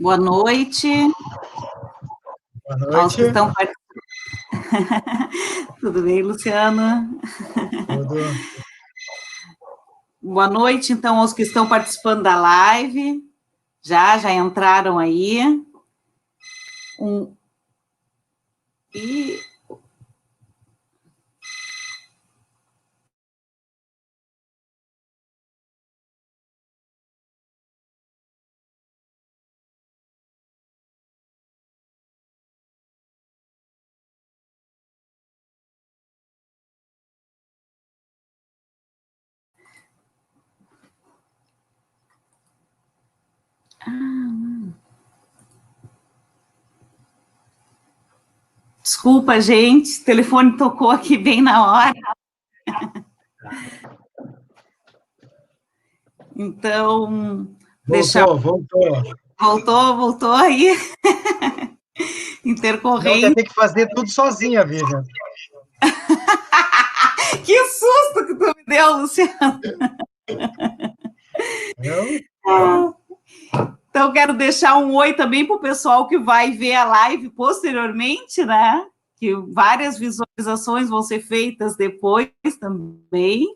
Boa noite. Boa noite. Aos que estão Tudo bem, Luciano? Tudo. Boa noite, então, aos que estão participando da live. Já entraram aí. Desculpa, gente, o telefone tocou aqui bem na hora. Então, Voltou aí. Intercorrente. Não, tem que fazer tudo sozinha, Vivian. Que susto que tu me deu, Luciano. Então, quero deixar um oi também para o pessoal que vai ver a live posteriormente, né? Que várias visualizações vão ser feitas depois também.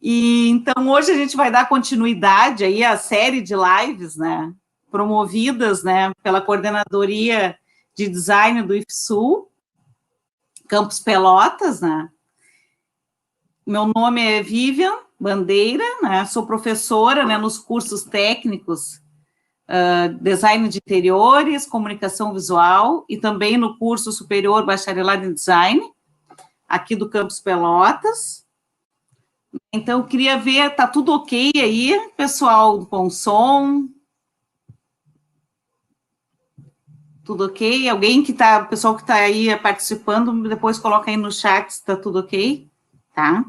E então hoje a gente vai dar continuidade aí à série de lives, né? Promovidas, né? Pela Coordenadoria de Design do IFSU, Campus Pelotas, né? Meu nome é Vivian Bandeira, né? Sou professora, né, nos cursos técnicos Design de Interiores, Comunicação Visual e também no curso superior Bacharelado em Design, aqui do Campus Pelotas. Então, eu queria ver, tá tudo ok aí, pessoal, com som? Tudo ok? Alguém que tá, pessoal que está aí participando, depois coloca aí no chat se tá tudo ok, tá?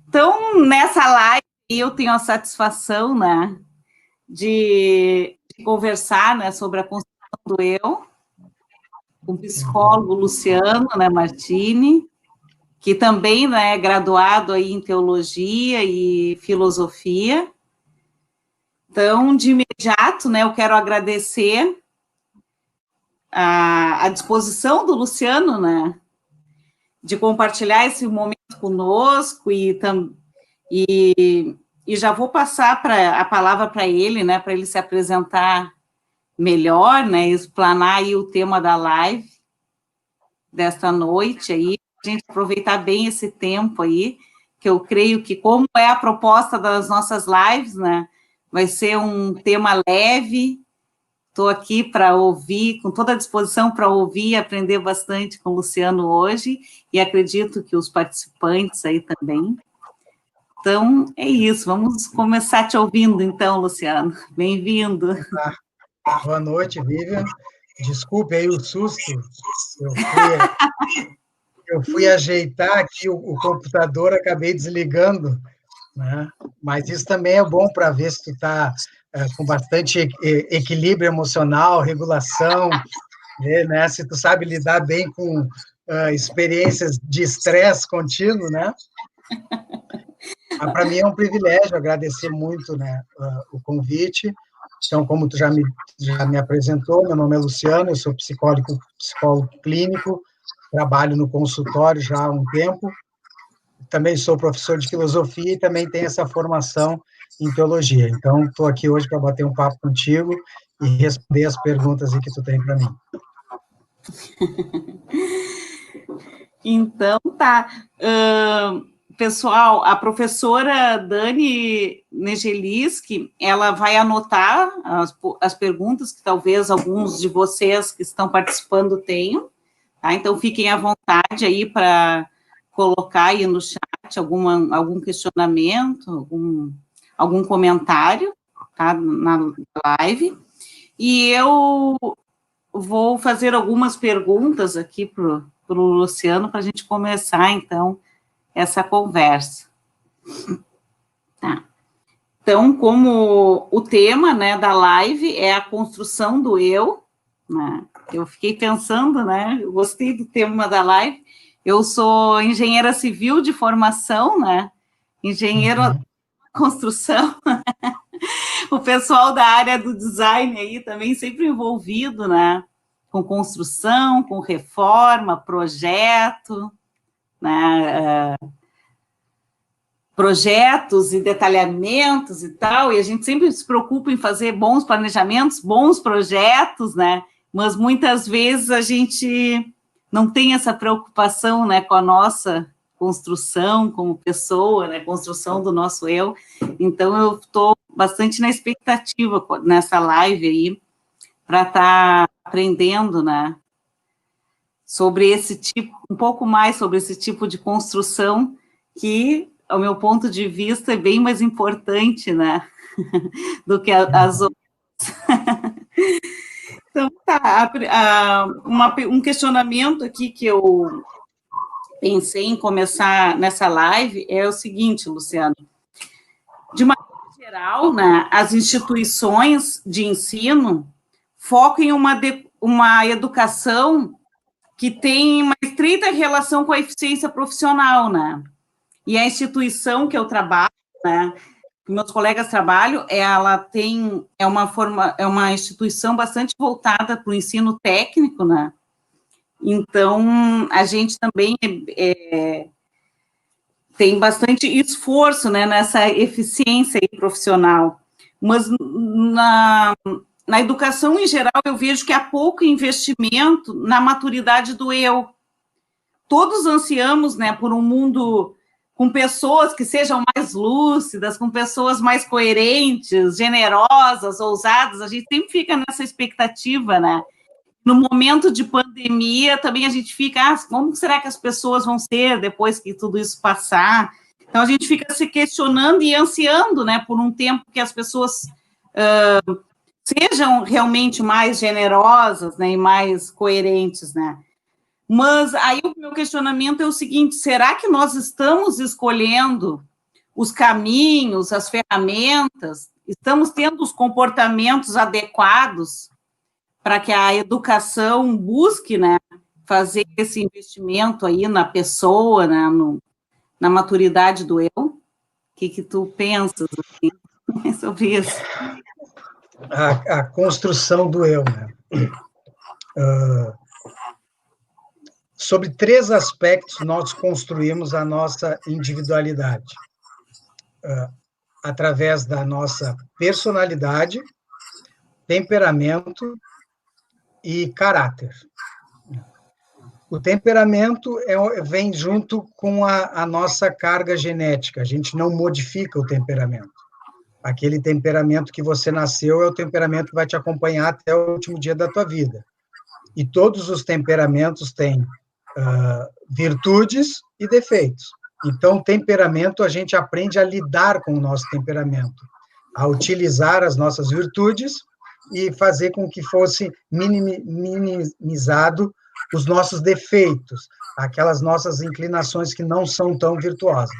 Então, nessa live, eu tenho a satisfação, né, de conversar, né, sobre a construção do eu, com o psicólogo Luciano, né, Martini, que também, né, é graduado aí em teologia e filosofia. Então, de imediato, né, eu quero agradecer a disposição do Luciano, né, de compartilhar esse momento conosco e já vou passar a palavra para ele, né, para ele se apresentar melhor, né, explanar aí o tema da live desta noite aí, a gente aproveitar bem esse tempo aí, que eu creio que, como é a proposta das nossas lives, né, vai ser um tema leve. Estou aqui para ouvir, com toda a disposição para ouvir e aprender bastante com o Luciano hoje, e acredito que os participantes aí também. Então, é isso, vamos começar te ouvindo, então, Luciano. Bem-vindo. Boa noite, Vivian. Desculpe aí o susto, eu fui ajeitar aqui o computador, acabei desligando, né? Mas isso também é bom para ver se tu está com bastante equilíbrio emocional, regulação, né? Se tu sabe lidar bem com experiências de estresse contínuo, né? Para mim é um privilégio, agradecer muito, né, o convite. Então, como tu já me apresentou, meu nome é Luciano, eu sou psicólogo clínico, trabalho no consultório já há um tempo, também sou professor de filosofia e também tenho essa formação em teologia. Então, estou aqui hoje para bater um papo contigo e responder as perguntas aí que tu tem para mim. Então, tá. Pessoal, a professora Dani Negeliski, ela vai anotar as perguntas que talvez alguns de vocês que estão participando tenham, tá? Então, fiquem à vontade aí para colocar aí no chat algum questionamento, algum comentário, tá? Na live. E eu vou fazer algumas perguntas aqui para o Luciano para a gente começar, então, essa conversa. Tá. Então, como o tema, né, da live é a construção do eu, né, eu fiquei pensando, né, eu gostei do tema da live, eu sou engenheira civil de formação, né, engenheiro construção, o pessoal da área do design aí também sempre envolvido, né? Com construção, com reforma, projeto, né? Projetos e detalhamentos e tal, e a gente sempre se preocupa em fazer bons planejamentos, bons projetos, né? Mas muitas vezes a gente não tem essa preocupação, né, com a nossa construção como pessoa, né, construção do nosso eu. Então, eu estou bastante na expectativa nessa live aí, para estar aprendendo, né, sobre esse tipo, um pouco mais sobre esse tipo de construção que, ao meu ponto de vista, é bem mais importante, né, do que as outras. Então, tá, um questionamento aqui que eu pensei em começar nessa live é o seguinte, Luciano, de maneira geral, né, as instituições de ensino focam em uma educação que tem uma estreita relação com a eficiência profissional, né, e a instituição que eu trabalho, né, que meus colegas trabalham, ela é uma instituição bastante voltada para o ensino técnico, né? Então, a gente também tem bastante esforço, né, nessa eficiência profissional. Mas na educação em geral, eu vejo que há pouco investimento na maturidade do eu. Todos ansiamos, né, por um mundo com pessoas que sejam mais lúcidas, com pessoas mais coerentes, generosas, ousadas, a gente sempre fica nessa expectativa, né? No momento de pandemia, também a gente fica, como será que as pessoas vão ser depois que tudo isso passar? Então, a gente fica se questionando e ansiando, né, por um tempo que as pessoas sejam realmente mais generosas, né, e mais coerentes, né? Mas aí o meu questionamento é o seguinte, será que nós estamos escolhendo os caminhos, as ferramentas, estamos tendo os comportamentos adequados para que a educação busque, né, fazer esse investimento aí na pessoa, né, na maturidade do eu? O que tu pensas assim, sobre isso? A construção do eu, né? Sobre 3 aspectos, nós construímos a nossa individualidade. Através da nossa personalidade, temperamento e caráter. O temperamento vem junto com a nossa carga genética, a gente não modifica o temperamento. Aquele temperamento que você nasceu é o temperamento que vai te acompanhar até o último dia da tua vida. E todos os temperamentos têm virtudes e defeitos. Então, temperamento, a gente aprende a lidar com o nosso temperamento, a utilizar as nossas virtudes e fazer com que fosse minimizado os nossos defeitos, aquelas nossas inclinações que não são tão virtuosas.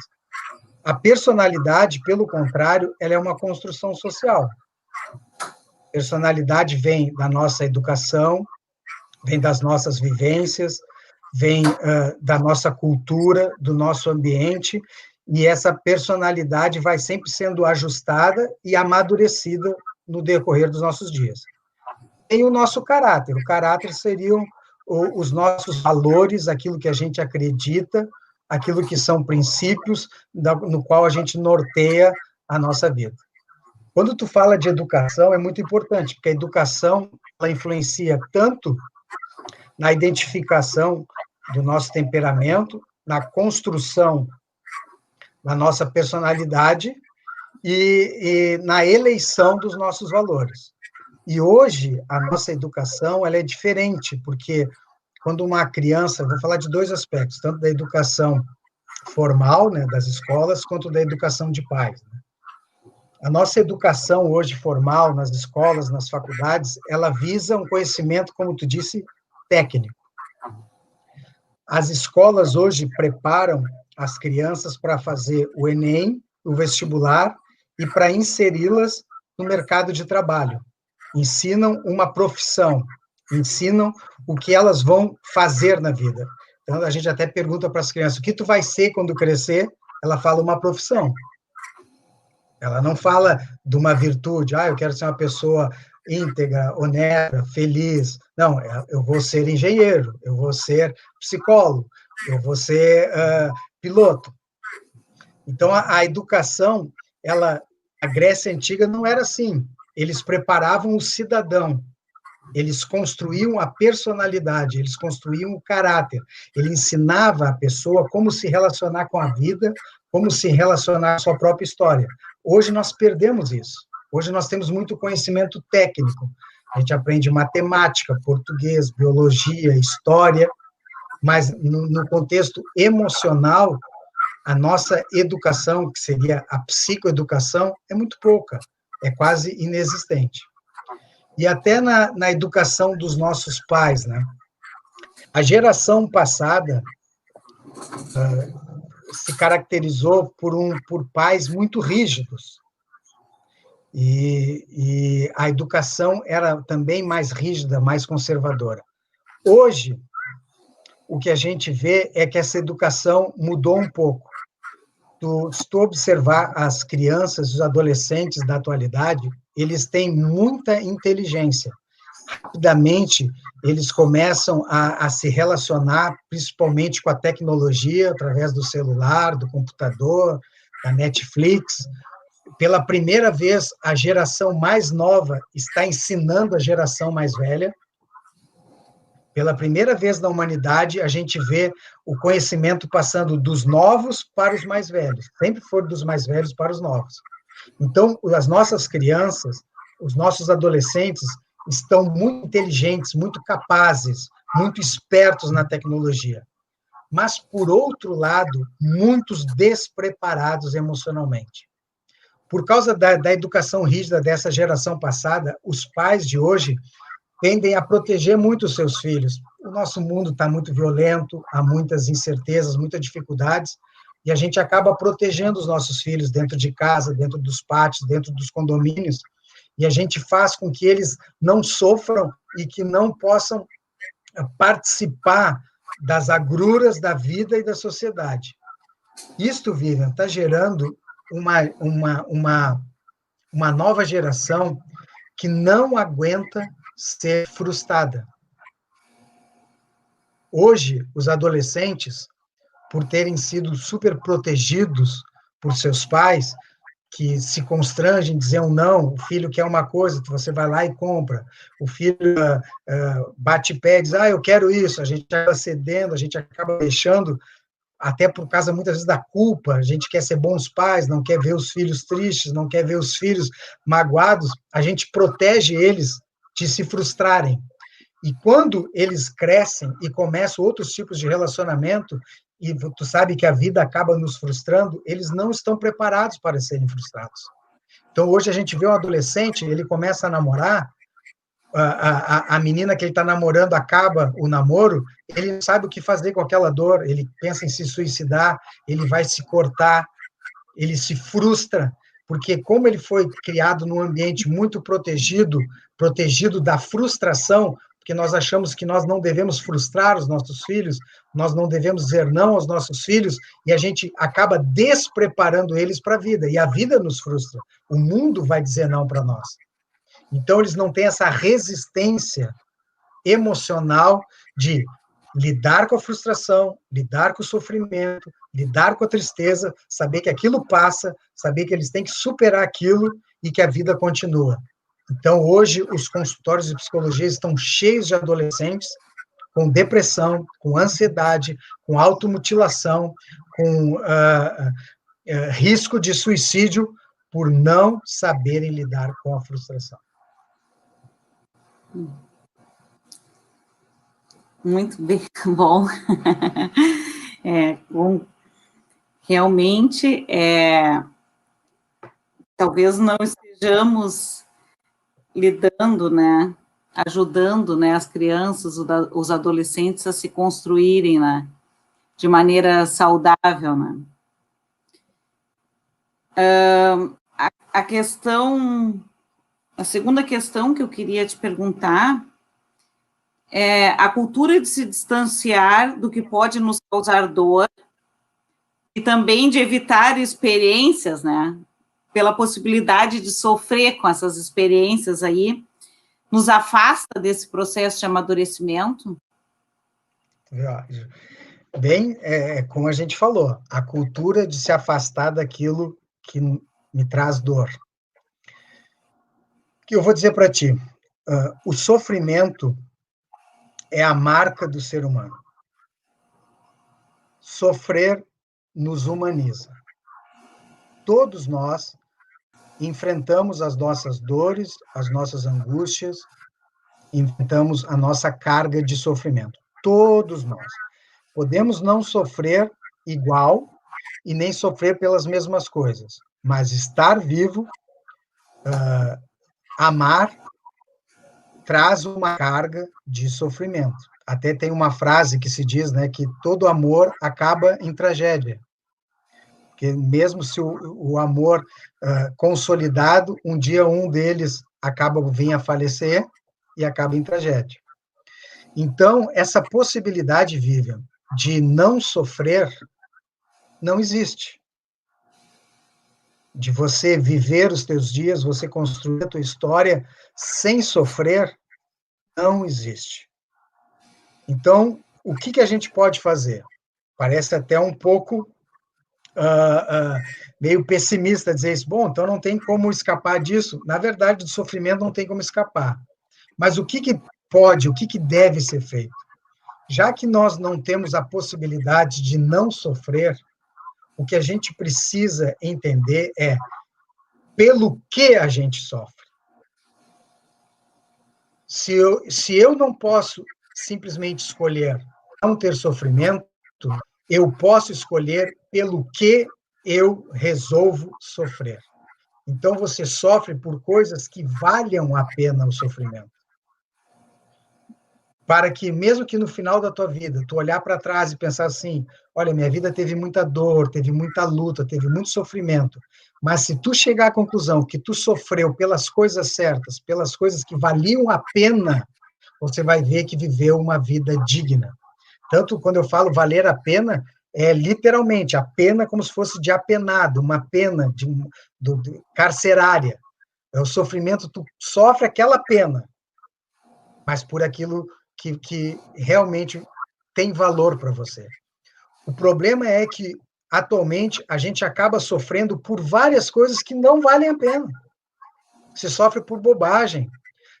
A personalidade, pelo contrário, ela é uma construção social. Personalidade vem da nossa educação, vem das nossas vivências, vem da nossa cultura, do nosso ambiente, e essa personalidade vai sempre sendo ajustada e amadurecida no decorrer dos nossos dias. Tem o nosso caráter. O caráter seriam os nossos valores, aquilo que a gente acredita, aquilo que são princípios no qual a gente norteia a nossa vida. Quando tu fala de educação, é muito importante, porque a educação ela influencia tanto na identificação do nosso temperamento, na construção da nossa personalidade e na eleição dos nossos valores. E hoje, a nossa educação ela é diferente, porque quando uma criança, vou falar de 2 aspectos, tanto da educação formal, né, das escolas, quanto da educação de pais. Né? A nossa educação hoje formal, nas escolas, nas faculdades, ela visa um conhecimento, como tu disse, técnico. As escolas hoje preparam as crianças para fazer o Enem, o vestibular, e para inseri-las no mercado de trabalho. Ensinam uma profissão, ensinam o que elas vão fazer na vida. Então, a gente até pergunta para as crianças, o que tu vai ser quando crescer? Ela fala uma profissão. Ela não fala de uma virtude, eu quero ser uma pessoa íntegra, honesta, feliz. Não, eu vou ser engenheiro, eu vou ser psicólogo, eu vou ser piloto. Então, a educação, a Grécia Antiga não era assim. Eles preparavam o cidadão, eles construíam a personalidade, eles construíam o caráter, ele ensinava a pessoa como se relacionar com a vida, como se relacionar com a sua própria história. Hoje nós perdemos isso. Hoje nós temos muito conhecimento técnico. A gente aprende matemática, português, biologia, história, mas no contexto emocional, a nossa educação, que seria a psicoeducação, é muito pouca, é quase inexistente. E até na educação dos nossos pais, né? A geração passada se caracterizou por pais muito rígidos. E a educação era também mais rígida, mais conservadora. Hoje, o que a gente vê é que essa educação mudou um pouco. Se tu observar as crianças, os adolescentes da atualidade, eles têm muita inteligência. Rapidamente, eles começam a se relacionar, principalmente com a tecnologia, através do celular, do computador, da Netflix. Pela primeira vez, a geração mais nova está ensinando a geração mais velha. Pela primeira vez na humanidade, a gente vê o conhecimento passando dos novos para os mais velhos. Sempre foi dos mais velhos para os novos. Então, as nossas crianças, os nossos adolescentes, estão muito inteligentes, muito capazes, muito espertos na tecnologia. Mas, por outro lado, muitos despreparados emocionalmente. Por causa da educação rígida dessa geração passada, os pais de hoje tendem a proteger muito os seus filhos. O nosso mundo está muito violento, há muitas incertezas, muitas dificuldades, e a gente acaba protegendo os nossos filhos dentro de casa, dentro dos pátios, dentro dos condomínios, e a gente faz com que eles não sofram e que não possam participar das agruras da vida e da sociedade. Isto, Vivian, está gerando uma nova geração que não aguenta ser frustrada. Hoje, os adolescentes, por terem sido super protegidos por seus pais, que se constrangem, dizer um não, o filho quer uma coisa, você vai lá e compra, o filho bate pé e diz, eu quero isso, a gente acaba cedendo, a gente acaba deixando, até por causa, muitas vezes, da culpa, a gente quer ser bons pais, não quer ver os filhos tristes, não quer ver os filhos magoados, a gente protege eles de se frustrarem. E quando eles crescem e começam outros tipos de relacionamento, e tu sabe que a vida acaba nos frustrando, eles não estão preparados para serem frustrados. Então, hoje a gente vê um adolescente, ele começa a namorar, a menina que ele está namorando acaba o namoro, ele não sabe o que fazer com aquela dor, ele pensa em se suicidar, ele vai se cortar, ele se frustra, porque como ele foi criado num ambiente muito protegido da frustração, porque nós achamos que nós não devemos frustrar os nossos filhos, nós não devemos dizer não aos nossos filhos, e a gente acaba despreparando eles para a vida, e a vida nos frustra, o mundo vai dizer não para nós. Então, eles não têm essa resistência emocional de lidar com a frustração, lidar com o sofrimento, lidar com a tristeza, saber que aquilo passa, saber que eles têm que superar aquilo e que a vida continua. Então, hoje, os consultórios de psicologia estão cheios de adolescentes com depressão, com ansiedade, com automutilação, com risco de suicídio por não saberem lidar com a frustração. Muito bem, bom. Realmente, talvez não estejamos lidando, né, ajudando, né, as crianças, os adolescentes a se construírem, né, de maneira saudável, né. A segunda questão que eu queria te perguntar é a cultura de se distanciar do que pode nos causar dor e também de evitar experiências, né, pela possibilidade de sofrer com essas experiências aí, nos afasta desse processo de amadurecimento? Bem, como a gente falou, a cultura de se afastar daquilo que me traz dor. O que eu vou dizer para ti? O sofrimento é a marca do ser humano. Sofrer nos humaniza. Todos nós enfrentamos as nossas dores, as nossas angústias, enfrentamos a nossa carga de sofrimento. Todos nós. Podemos não sofrer igual e nem sofrer pelas mesmas coisas, mas estar vivo, amar, traz uma carga de sofrimento. Até tem uma frase que se diz, né, que todo amor acaba em tragédia. Porque mesmo se o amor consolidado, um dia um deles acaba vindo a falecer e acaba em tragédia. Então, essa possibilidade, Vivian, de não sofrer, não existe. De você viver os teus dias, você construir a tua história sem sofrer, não existe. Então, o que a gente pode fazer? Parece até um pouco meio pessimista dizer isso. Bom, então não tem como escapar disso. Na verdade, do sofrimento não tem como escapar. Mas o que pode, o que deve ser feito? Já que nós não temos a possibilidade de não sofrer, o que a gente precisa entender é pelo que a gente sofre. Se eu não posso simplesmente escolher não ter sofrimento, eu posso escolher pelo que eu resolvo sofrer. Então, você sofre por coisas que valham a pena o sofrimento. Para que, mesmo que no final da tua vida, tu olhar para trás e pensar assim, olha, minha vida teve muita dor, teve muita luta, teve muito sofrimento, mas se tu chegar à conclusão que tu sofreu pelas coisas certas, pelas coisas que valiam a pena, você vai ver que viveu uma vida digna. Tanto quando eu falo valer a pena, é literalmente a pena como se fosse de apenado, uma pena de carcerária. É o sofrimento, tu sofre aquela pena, mas por aquilo que realmente tem valor para você. O problema é que, atualmente, a gente acaba sofrendo por várias coisas que não valem a pena. Você sofre por bobagem.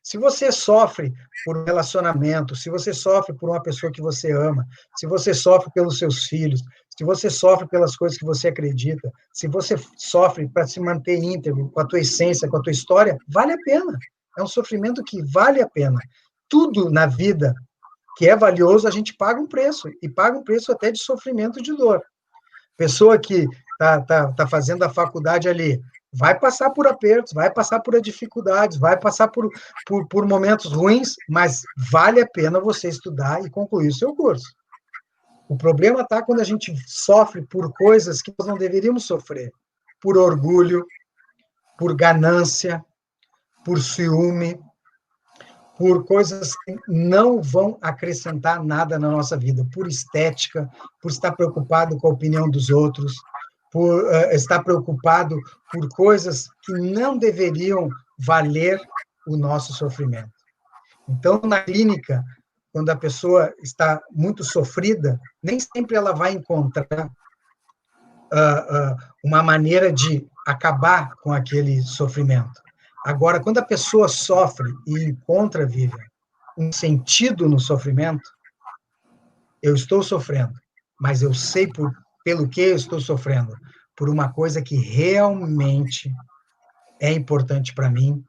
Se você sofre por um relacionamento, se você sofre por uma pessoa que você ama, se você sofre pelos seus filhos, se você sofre pelas coisas que você acredita, se você sofre para se manter íntegro com a tua essência, com a tua história, vale a pena. É um sofrimento que vale a pena. Tudo na vida que é valioso, a gente paga um preço, e paga um preço até de sofrimento e de dor. Pessoa que tá fazendo a faculdade ali, vai passar por apertos, vai passar por dificuldades, vai passar por momentos ruins, mas vale a pena você estudar e concluir o seu curso. O problema está quando a gente sofre por coisas que nós não deveríamos sofrer, por orgulho, por ganância, por ciúme, por coisas que não vão acrescentar nada na nossa vida, por estética, por estar preocupado com a opinião dos outros, por estar preocupado por coisas que não deveriam valer o nosso sofrimento. Então, na clínica, quando a pessoa está muito sofrida, nem sempre ela vai encontrar uma maneira de acabar com aquele sofrimento. Agora, quando a pessoa sofre e encontra, Vivian, um sentido no sofrimento, eu estou sofrendo, mas eu sei pelo que eu estou sofrendo, por uma coisa que realmente é importante para mim,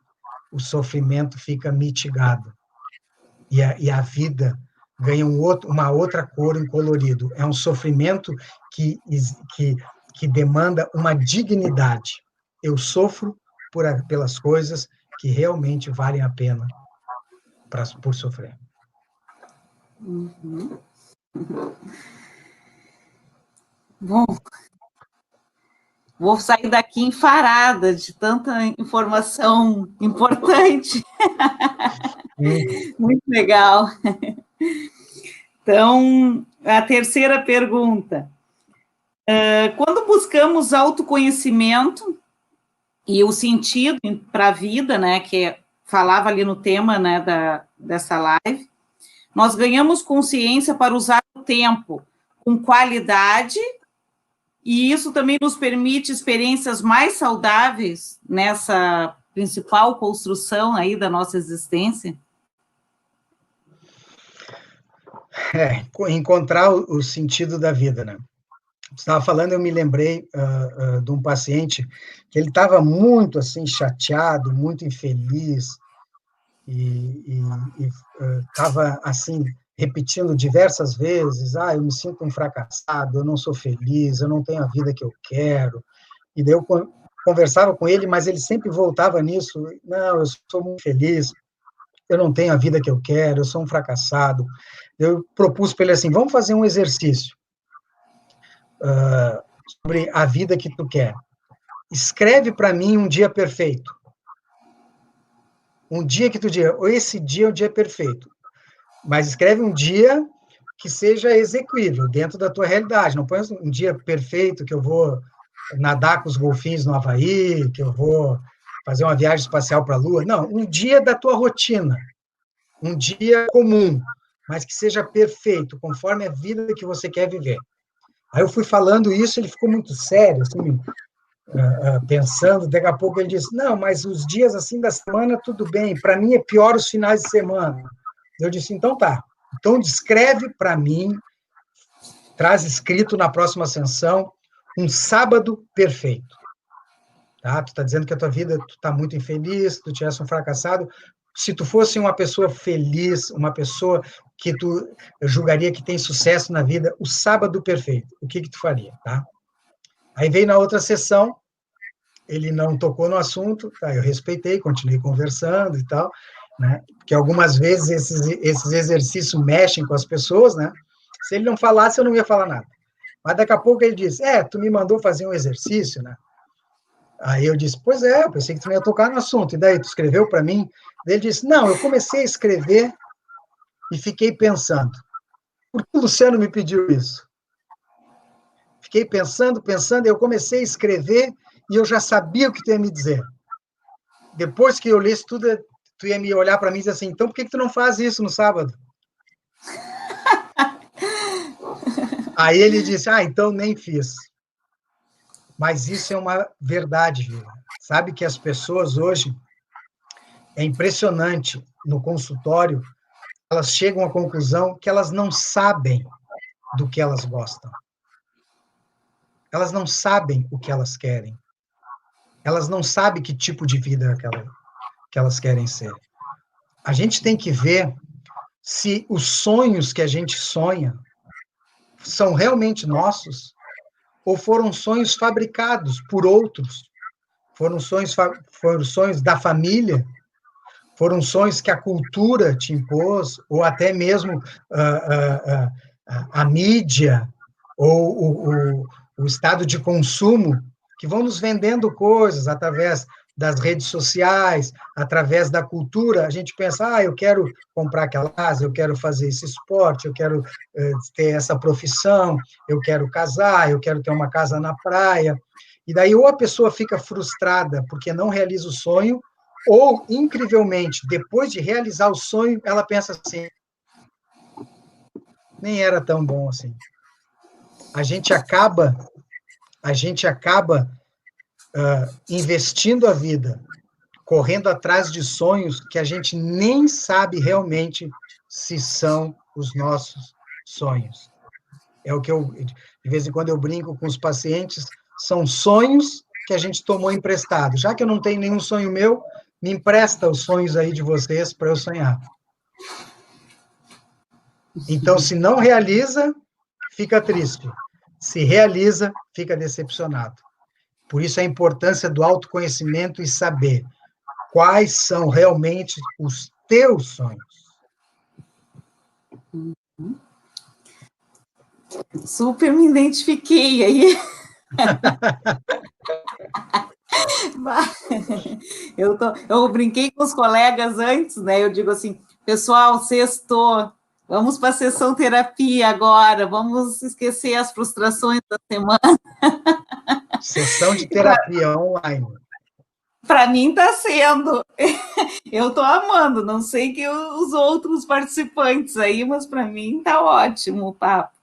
o sofrimento fica mitigado. E a vida ganha uma outra cor em colorido. É um sofrimento que demanda uma dignidade. Eu sofro pelas coisas que realmente valem a pena por sofrer. Uhum. Bom, vou sair daqui enfarada de tanta informação importante. Muito legal. Então, a terceira pergunta. Quando buscamos autoconhecimento, e o sentido para a vida, né, que falava ali no tema, né, dessa live, nós ganhamos consciência para usar o tempo com qualidade, e isso também nos permite experiências mais saudáveis nessa principal construção aí da nossa existência. Encontrar o sentido da vida, né? Você estava falando, eu me lembrei de um paciente que ele estava muito, assim, chateado, muito infeliz, e estava, assim, repetindo diversas vezes, eu me sinto um fracassado, eu não sou feliz, eu não tenho a vida que eu quero. E daí eu conversava com ele, mas ele sempre voltava nisso, não, eu sou muito feliz, eu não tenho a vida que eu quero, eu sou um fracassado. Eu propus para ele assim, vamos fazer um exercício sobre a vida que tu quer. Escreve para mim um dia perfeito. Um dia que tu diga, esse dia é o dia perfeito. Mas escreve um dia que seja execuível, dentro da tua realidade. Não põe um dia perfeito que eu vou nadar com os golfinhos no Havaí, que eu vou fazer uma viagem espacial para a Lua. Não, um dia da tua rotina. Um dia comum, mas que seja perfeito, conforme a vida que você quer viver. Aí eu fui falando isso, ele ficou muito sério, assim, pensando, daqui a pouco ele disse, não, mas os dias assim da semana, tudo bem, para mim é pior os finais de semana. Eu disse, então tá, então descreve para mim, traz escrito na próxima sessão, um sábado perfeito. Tá? Tu está dizendo que a tua vida, tu está muito infeliz, tu tivesse um fracassado. Se tu fosse uma pessoa feliz, uma pessoa que tu julgaria que tem sucesso na vida, o sábado perfeito, o que tu faria, tá? Aí veio na outra sessão, ele não tocou no assunto, tá? Eu respeitei, continuei conversando e tal, né? Porque algumas vezes esses exercícios mexem com as pessoas, né? Se ele não falasse, eu não ia falar nada. Mas daqui a pouco ele disse, tu me mandou fazer um exercício, né? Aí eu disse, pois é, eu pensei que tu não ia tocar no assunto. E daí, tu escreveu para mim? Ele disse, não, eu comecei a escrever e fiquei pensando. Por que o Luciano me pediu isso? Fiquei pensando, e eu comecei a escrever e eu já sabia o que tu ia me dizer. Depois que eu lesse tudo, tu ia me olhar para mim e dizer assim, então por que tu não faz isso no sábado? Aí ele disse, então nem fiz. Mas isso é uma verdade, Vila. Sabe que as pessoas hoje, é impressionante, no consultório, elas chegam à conclusão que elas não sabem do que elas gostam. Elas não sabem o que elas querem. Elas não sabem que tipo de vida que elas querem ser. A gente tem que ver se os sonhos que a gente sonha são realmente nossos ou foram sonhos fabricados por outros. Foram sonhos da família, foram sonhos que a cultura te impôs, ou até mesmo a mídia, ou o estado de consumo, que vão nos vendendo coisas através das redes sociais, através da cultura. A gente pensa, eu quero comprar aquela casa, eu quero fazer esse esporte, eu quero ter essa profissão, eu quero casar, eu quero ter uma casa na praia. E daí, ou a pessoa fica frustrada porque não realiza o sonho, ou, incrivelmente, depois de realizar o sonho, ela pensa assim, nem era tão bom assim. A gente acaba investindo a vida, correndo atrás de sonhos que a gente nem sabe realmente se são os nossos sonhos. É o que de vez em quando eu brinco com os pacientes, são sonhos que a gente tomou emprestado. Já que eu não tenho nenhum sonho meu, me empresta os sonhos aí de vocês para eu sonhar. Então, se não realiza, fica triste. Se realiza, fica decepcionado. Por isso a importância do autoconhecimento e saber quais são realmente os teus sonhos. Super me identifiquei aí. Eu brinquei com os colegas antes, né? Eu digo assim, pessoal, sextou, vamos para a sessão terapia agora, vamos esquecer as frustrações da semana. Sessão de terapia online. Para mim está sendo. Eu estou amando, não sei que os outros participantes aí, mas para mim está ótimo o papo.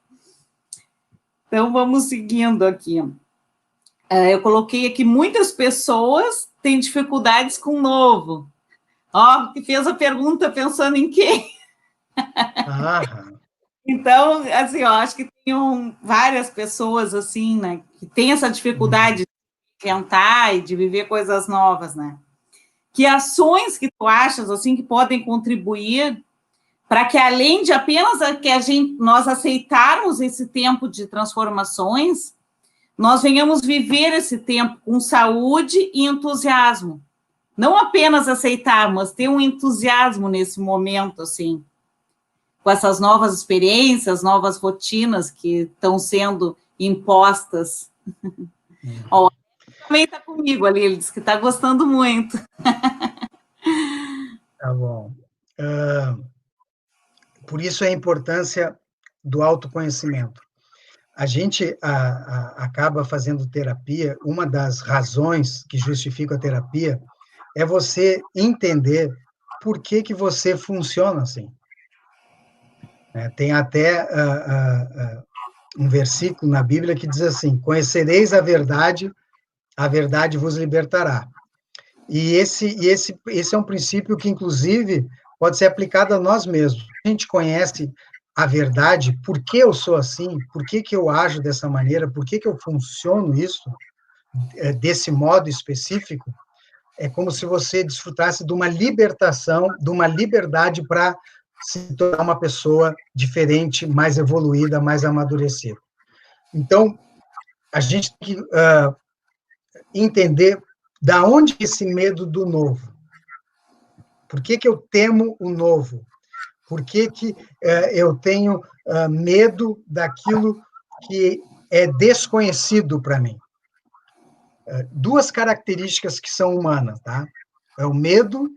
Então, vamos seguindo aqui. Eu coloquei aqui, muitas pessoas têm dificuldades com o novo. Ó, que fez a pergunta pensando em quem? Então, assim, eu acho que tem várias pessoas, assim, né, que têm essa dificuldade de inventar e de viver coisas novas, né? Que ações que tu achas, assim, que podem contribuir para que, além de apenas nós aceitarmos esse tempo de transformações, nós venhamos viver esse tempo com saúde e entusiasmo. Não apenas aceitar, mas ter um entusiasmo nesse momento, assim, com essas novas experiências, novas rotinas que estão sendo impostas. Ó, também está comigo ali, ele disse que está gostando muito. Tá bom. Por isso a importância do autoconhecimento. A gente acaba fazendo terapia, uma das razões que justifica a terapia é você entender por que você funciona assim. Tem até um versículo na Bíblia que diz assim: conhecereis a verdade vos libertará. E esse é um princípio que, inclusive, pode ser aplicado a nós mesmos. A gente conhece a verdade, por que eu sou assim, por que eu ajo dessa maneira, por que eu funciono isso, desse modo específico, é como se você desfrutasse de uma libertação, de uma liberdade para se tornar uma pessoa diferente, mais evoluída, mais amadurecida. Então, a gente tem que entender da onde esse medo do novo. Por que eu temo o novo? Por que eu tenho medo daquilo que é desconhecido para mim? Duas características que são humanas, tá? É o medo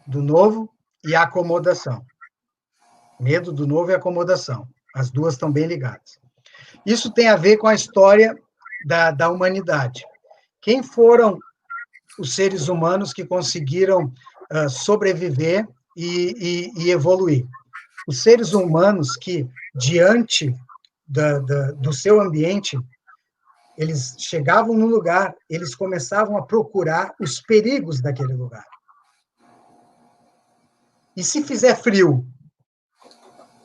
do novo e a acomodação. Medo do novo e acomodação. As duas estão bem ligadas. Isso tem a ver com a história da humanidade. Quem foram os seres humanos que conseguiram sobreviver e evoluir? Os seres humanos que, diante do seu ambiente, eles chegavam no lugar, eles começavam a procurar os perigos daquele lugar. E se fizer frio?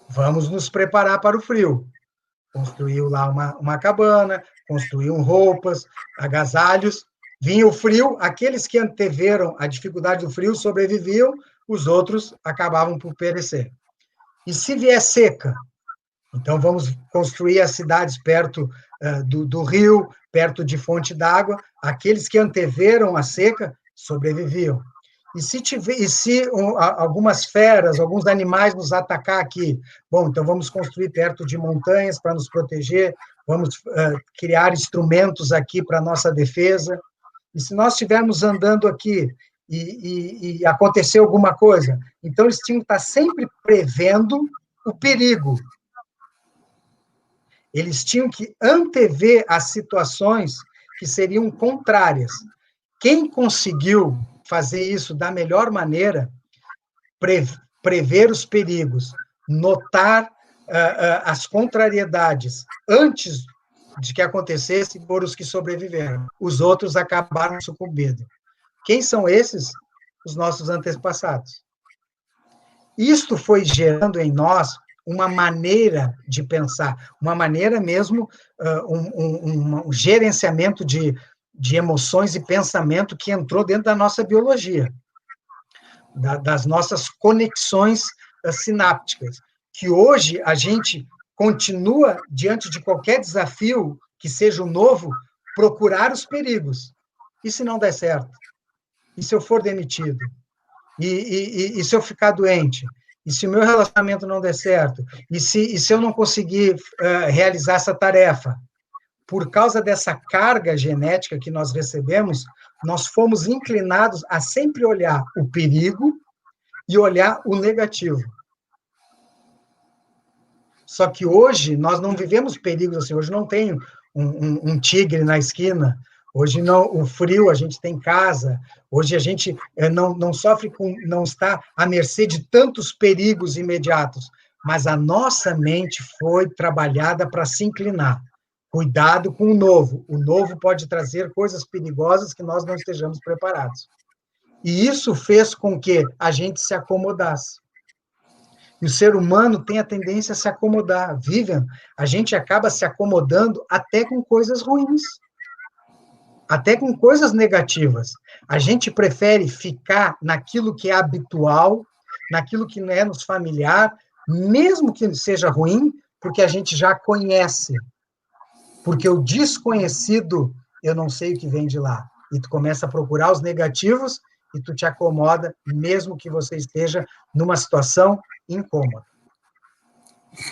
Vamos nos preparar para o frio. Construiu lá uma cabana, construíam roupas, agasalhos. Vinha o frio, aqueles que anteveram a dificuldade do frio sobreviviam, os outros acabavam por perecer. E se vier seca? Então, vamos construir as cidades perto do rio, perto de fonte d'água. Aqueles que anteveram a seca sobreviviam. E se algumas feras, alguns animais nos atacar aqui? Bom, então vamos construir perto de montanhas para nos proteger, vamos criar instrumentos aqui para a nossa defesa. E se nós estivermos andando aqui e acontecer alguma coisa, então eles tinham que estar sempre prevendo o perigo. Eles tinham que antever as situações que seriam contrárias. Quem conseguiu fazer isso da melhor maneira, prever os perigos, notar as contrariedades antes de que acontecesse, foram os que sobreviveram. Os outros acabaram sucumbindo. Quem são esses? Os nossos antepassados. Isto foi gerando em nós uma maneira de pensar, uma maneira mesmo, um gerenciamento de emoções e pensamento que entrou dentro da nossa biologia, das nossas conexões sinápticas, que hoje a gente continua, diante de qualquer desafio que seja o novo, procurar os perigos. E se não der certo? E se eu for demitido? E se eu ficar doente? E se o meu relacionamento não der certo? E se eu não conseguir realizar essa tarefa? Por causa dessa carga genética que nós recebemos, nós fomos inclinados a sempre olhar o perigo e olhar o negativo. Só que hoje nós não vivemos perigos assim. Hoje não tem um tigre na esquina, Hoje não, o frio, a gente tem casa, hoje a gente não sofre com, não está à mercê de tantos perigos imediatos, mas a nossa mente foi trabalhada para se inclinar. Cuidado com o novo pode trazer coisas perigosas que nós não estejamos preparados. E isso fez com que a gente se acomodasse. E o ser humano tem a tendência a se acomodar. Vivian, a gente acaba se acomodando até com coisas ruins, até com coisas negativas. A gente prefere ficar naquilo que é habitual, naquilo que não é nos familiar, mesmo que seja ruim, porque a gente já conhece. Porque o desconhecido, eu não sei o que vem de lá. E tu começa a procurar os negativos e tu te acomoda, mesmo que você esteja numa situação incômoda.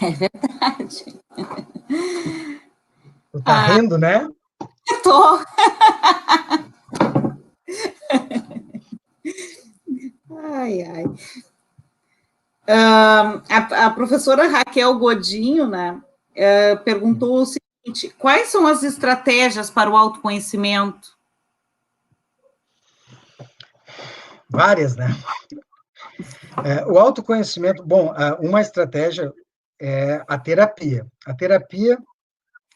É verdade. Tu tá rindo, né? Eu tô. Ai, ai. A professora Raquel Godinho, né, perguntou o seguinte: quais são as estratégias para o autoconhecimento? Várias, né? O autoconhecimento, bom, uma estratégia é a terapia. A terapia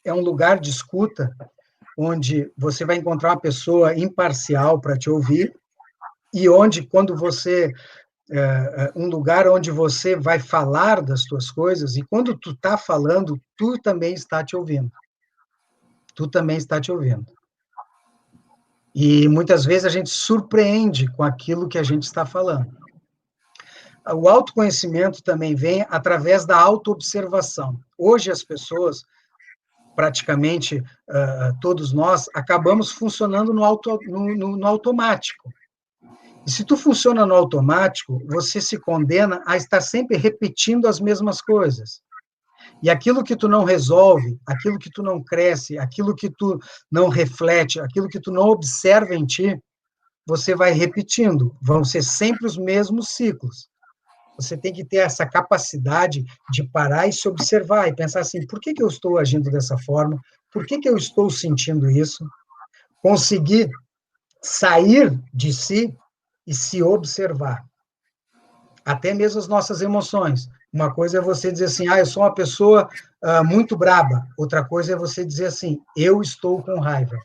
é um lugar de escuta onde você vai encontrar uma pessoa imparcial para te ouvir e onde, quando você um lugar onde você vai falar das tuas coisas, e quando tu está falando, tu também está te ouvindo. Tu também está te ouvindo. E muitas vezes a gente surpreende com aquilo que a gente está falando. O autoconhecimento também vem através da autoobservação. Hoje as pessoas, praticamente todos nós, acabamos funcionando no automático. E se tu funciona no automático, você se condena a estar sempre repetindo as mesmas coisas. E aquilo que tu não resolve, aquilo que tu não cresce, aquilo que tu não reflete, aquilo que tu não observa em ti, você vai repetindo. Vão ser sempre os mesmos ciclos. Você tem que ter essa capacidade de parar e se observar e pensar assim, por que eu estou agindo dessa forma? Por que eu estou sentindo isso? Conseguir sair de si e se observar. Até mesmo as nossas emoções. Uma coisa é você dizer assim, eu sou uma pessoa muito braba. Outra coisa é você dizer assim, eu estou com raiva.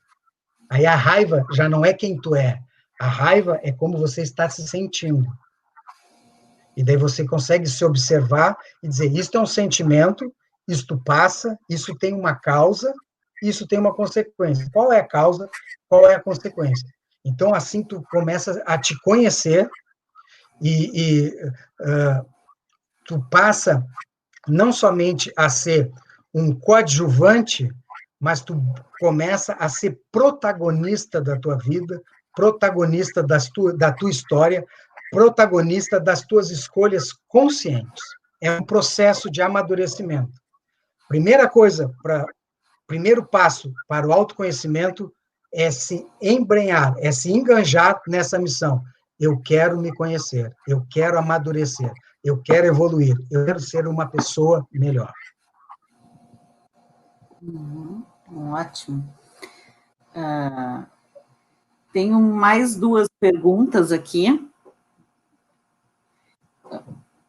Aí a raiva já não é quem tu é. A raiva é como você está se sentindo. E daí você consegue se observar e dizer, isto é um sentimento, isto passa, isso tem uma causa, isso tem uma consequência. Qual é a causa? Qual é a consequência? Então, assim, tu começa a te conhecer e tu passa não somente a ser um coadjuvante, mas tu começa a ser protagonista da tua vida, protagonista da tua história, protagonista das tuas escolhas conscientes. É um processo de amadurecimento. Primeiro passo para o autoconhecimento é se embrenhar, é se enganjar nessa missão. Eu quero me conhecer, eu quero amadurecer, eu quero evoluir, eu quero ser uma pessoa melhor. Ótimo. Tenho mais duas perguntas aqui.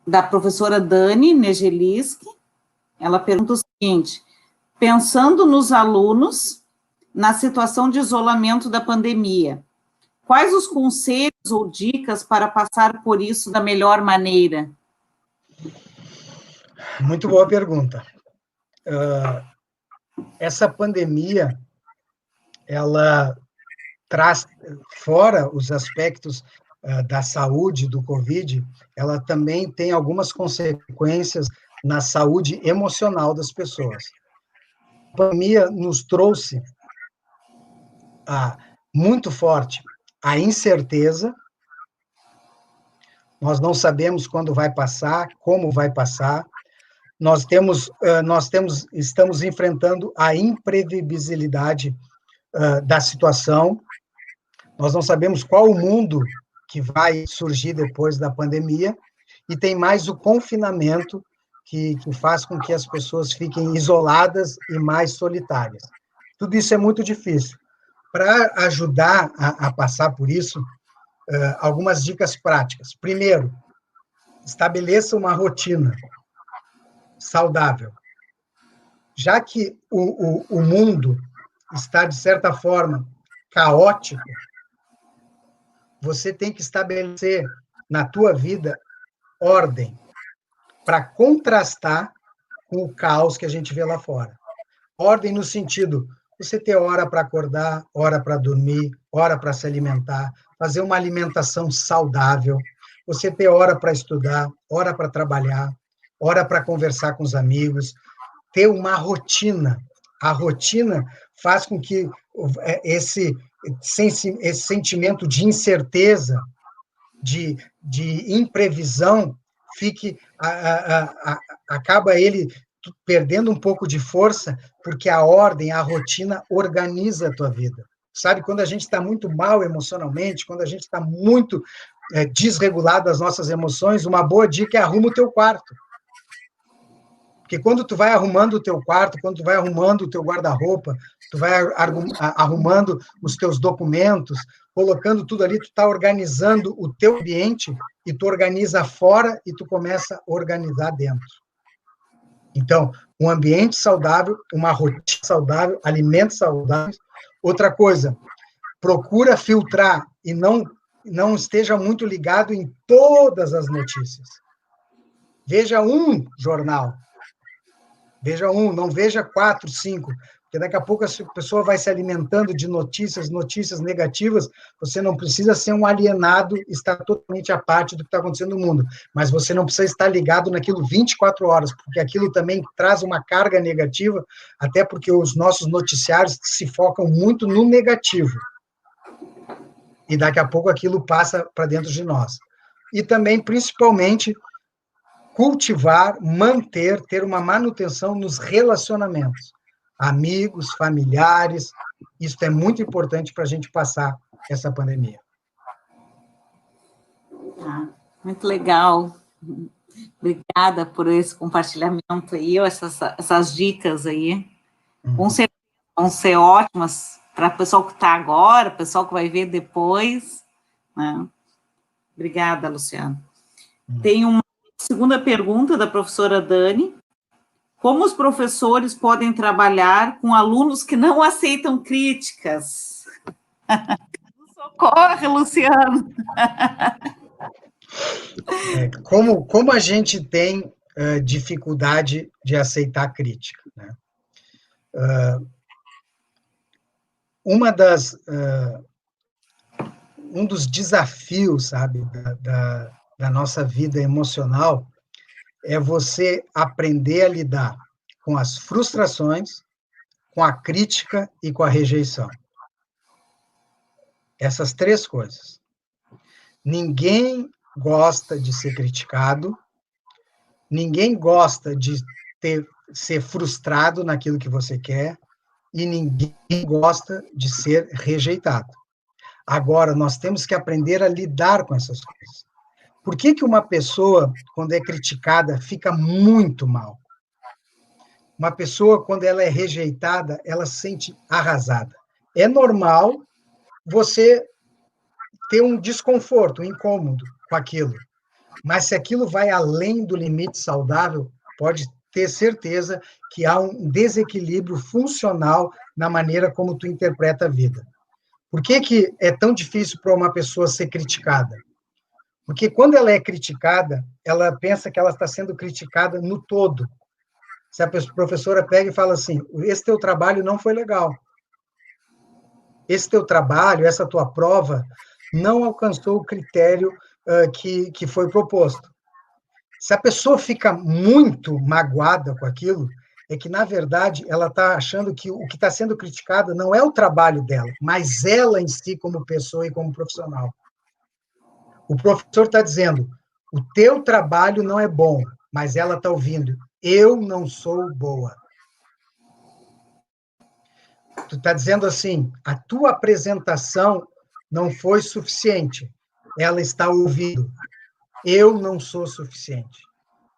Da professora Dani Negeliski. Ela pergunta o seguinte: pensando nos alunos na situação de isolamento da pandemia, quais os conselhos ou dicas para passar por isso da melhor maneira? Muito boa pergunta. Essa pandemia, ela traz, fora os aspectos da saúde do Covid, ela também tem algumas consequências na saúde emocional das pessoas. A pandemia nos trouxe muito forte a incerteza. Nós não sabemos quando vai passar, como vai passar. Estamos enfrentando a imprevisibilidade da situação. Nós não sabemos qual o mundo que vai surgir depois da pandemia, e tem mais o confinamento, que faz com que as pessoas fiquem isoladas e mais solitárias. Tudo isso é muito difícil. para ajudar a passar por isso, algumas dicas práticas. Primeiro, estabeleça uma rotina saudável. Já que o mundo está, de certa forma, caótico, você tem que estabelecer na tua vida ordem para contrastar com o caos que a gente vê lá fora. Ordem no sentido, você ter hora para acordar, hora para dormir, hora para se alimentar, fazer uma alimentação saudável, você ter hora para estudar, hora para trabalhar, hora para conversar com os amigos, ter uma rotina. A rotina faz com que esse sentimento de incerteza, de imprevisão, acaba ele perdendo um pouco de força, porque a ordem, a rotina organiza a tua vida. Sabe, quando a gente está muito mal emocionalmente, quando a gente está muito desregulado das nossas emoções, uma boa dica é arruma o teu quarto. Porque quando tu vai arrumando o teu quarto, quando tu vai arrumando o teu guarda-roupa, tu vai arrumando os teus documentos, colocando tudo ali, tu está organizando o teu ambiente, e tu organiza fora e tu começa a organizar dentro. Então, um ambiente saudável, uma rotina saudável, alimentos saudáveis. Outra coisa, procura filtrar e não esteja muito ligado em todas as notícias. Veja um jornal. Veja um, não veja 4, 5, porque daqui a pouco a pessoa vai se alimentando de notícias negativas. Você não precisa ser um alienado, estar totalmente à parte do que está acontecendo no mundo, mas você não precisa estar ligado naquilo 24 horas, porque aquilo também traz uma carga negativa, até porque os nossos noticiários se focam muito no negativo. E daqui a pouco aquilo passa para dentro de nós. E também, principalmente, cultivar, manter, ter uma manutenção nos relacionamentos. Amigos, familiares, isso é muito importante para a gente passar essa pandemia. Muito legal. Obrigada por esse compartilhamento aí, essas dicas aí. Com certeza vão ser ótimas para o pessoal que está agora, o pessoal que vai ver depois. Né? Obrigada, Luciano. Tem uma segunda pergunta da professora Dani. Como os professores podem trabalhar com alunos que não aceitam críticas? Socorre, Luciano! Como a gente tem dificuldade de aceitar crítica, né? Um dos desafios, sabe, da nossa vida emocional é você aprender a lidar com as frustrações, com a crítica e com a rejeição. Essas 3 coisas. Ninguém gosta de ser criticado, ninguém gosta de ser frustrado naquilo que você quer, e ninguém gosta de ser rejeitado. Agora, nós temos que aprender a lidar com essas coisas. Por que uma pessoa, quando é criticada, fica muito mal? Uma pessoa, quando ela é rejeitada, ela se sente arrasada. É normal você ter um desconforto, um incômodo com aquilo. Mas se aquilo vai além do limite saudável, pode ter certeza que há um desequilíbrio funcional na maneira como tu interpreta a vida. Por que é tão difícil para uma pessoa ser criticada? Porque quando ela é criticada, ela pensa que ela está sendo criticada no todo. Se a professora pega e fala assim, esse teu trabalho não foi legal. Esse teu trabalho, essa tua prova, não alcançou o critério que foi proposto. Se a pessoa fica muito magoada com aquilo, é que, na verdade, ela está achando que o que está sendo criticado não é o trabalho dela, mas ela em si como pessoa e como profissional. O professor está dizendo, o teu trabalho não é bom, mas ela está ouvindo, eu não sou boa. Tu está dizendo assim, a tua apresentação não foi suficiente. Ela está ouvindo, eu não sou suficiente.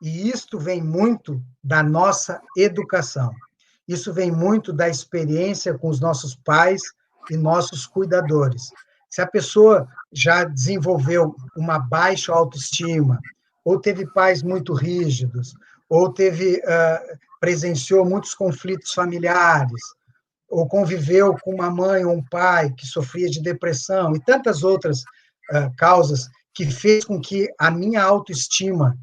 E isto vem muito da nossa educação. Isso vem muito da experiência com os nossos pais e nossos cuidadores. Se a pessoa já desenvolveu uma baixa autoestima, ou teve pais muito rígidos, ou presenciou muitos conflitos familiares, ou conviveu com uma mãe ou um pai que sofria de depressão, e tantas outras causas que fez com que a minha autoestima,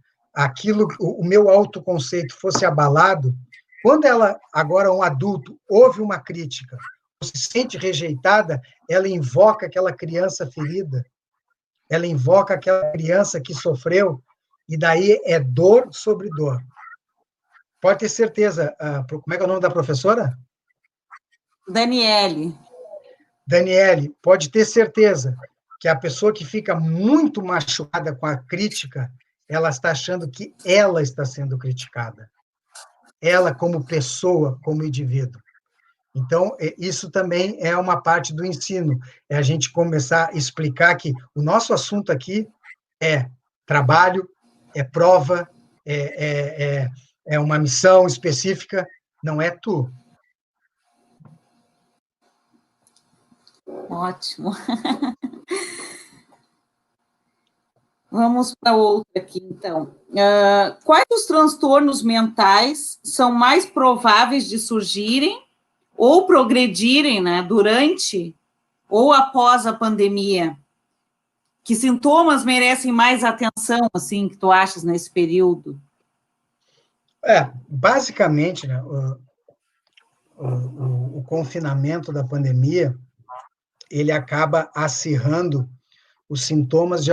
o meu autoconceito fosse abalado, quando ela, agora um adulto, ouve uma crítica, ou se sente rejeitada, ela invoca aquela criança ferida, ela invoca aquela criança que sofreu, e daí é dor sobre dor. Pode ter certeza. Como é que é o nome da professora? Daniele. Daniele, pode ter certeza que a pessoa que fica muito machucada com a crítica, ela está achando que ela está sendo criticada. Ela como pessoa, como indivíduo. Então, isso também é uma parte do ensino, é a gente começar a explicar que o nosso assunto aqui é trabalho, é prova, é uma missão específica, não é tu. Ótimo. Vamos para outra aqui, então. Quais os transtornos mentais são mais prováveis de surgirem ou progredirem, né, durante ou após a pandemia? Que sintomas merecem mais atenção, assim, que tu achas nesse período? Basicamente, né, o confinamento da pandemia, ele acaba acirrando os sintomas de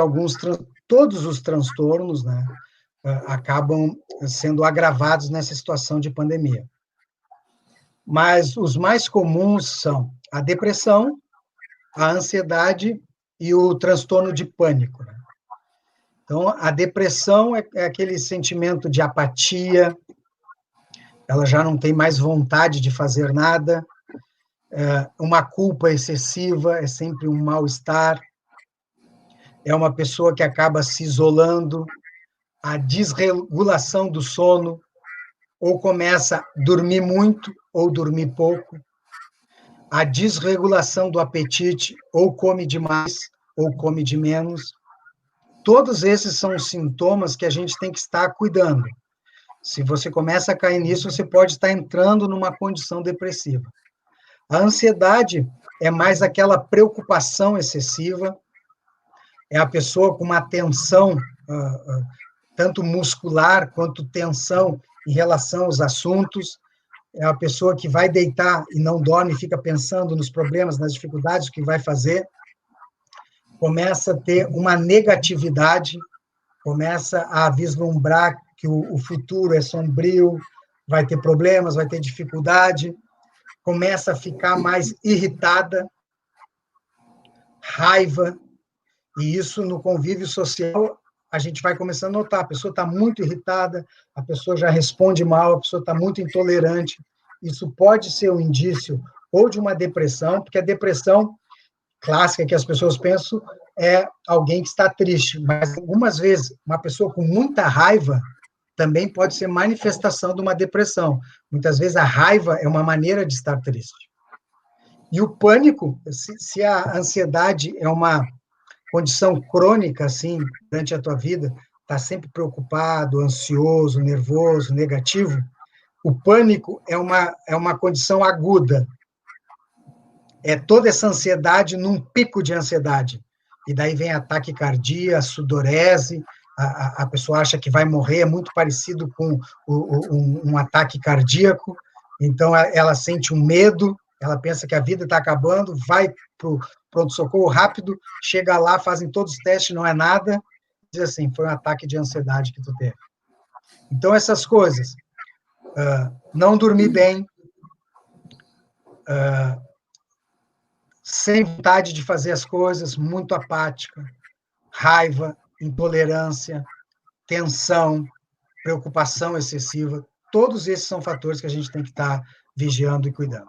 todos os transtornos, né, acabam sendo agravados nessa situação de pandemia. Mas os mais comuns são a depressão, a ansiedade e o transtorno de pânico, né? Então, a depressão é aquele sentimento de apatia, ela já não tem mais vontade de fazer nada, uma culpa excessiva, é sempre um mal-estar, é uma pessoa que acaba se isolando, a desregulação do sono, ou começa a dormir muito ou dormir pouco, a desregulação do apetite, ou come demais ou come de menos. Todos esses são sintomas que a gente tem que estar cuidando. Se você começa a cair nisso, você pode estar entrando numa condição depressiva. A ansiedade é mais aquela preocupação excessiva, é a pessoa com uma tensão, tanto muscular quanto tensão em relação aos assuntos, é a pessoa que vai deitar e não dorme, fica pensando nos problemas, nas dificuldades que vai fazer, começa a ter uma negatividade, começa a vislumbrar que o futuro é sombrio, vai ter problemas, vai ter dificuldade, começa a ficar mais irritada, raiva, e isso no convívio social a gente vai começando a notar, a pessoa está muito irritada, a pessoa já responde mal, a pessoa está muito intolerante, isso pode ser um indício ou de uma depressão, porque a depressão clássica que as pessoas pensam é alguém que está triste, mas algumas vezes uma pessoa com muita raiva também pode ser manifestação de uma depressão. Muitas vezes a raiva é uma maneira de estar triste. E o pânico, se a ansiedade é uma condição crônica, assim, durante a tua vida, está sempre preocupado, ansioso, nervoso, negativo, o pânico é uma condição aguda. É toda essa ansiedade num pico de ansiedade. E daí vem a taquicardia, a sudorese, a pessoa acha que vai morrer, é muito parecido com um ataque cardíaco, então ela sente um medo, ela pensa que a vida está acabando, vai para o pronto-socorro rápido, chega lá, fazem todos os testes, não é nada, diz assim, foi um ataque de ansiedade que tu teve. Então, essas coisas, não dormir bem, sem vontade de fazer as coisas, muito apática, raiva, intolerância, tensão, preocupação excessiva, todos esses são fatores que a gente tem que estar vigiando e cuidando.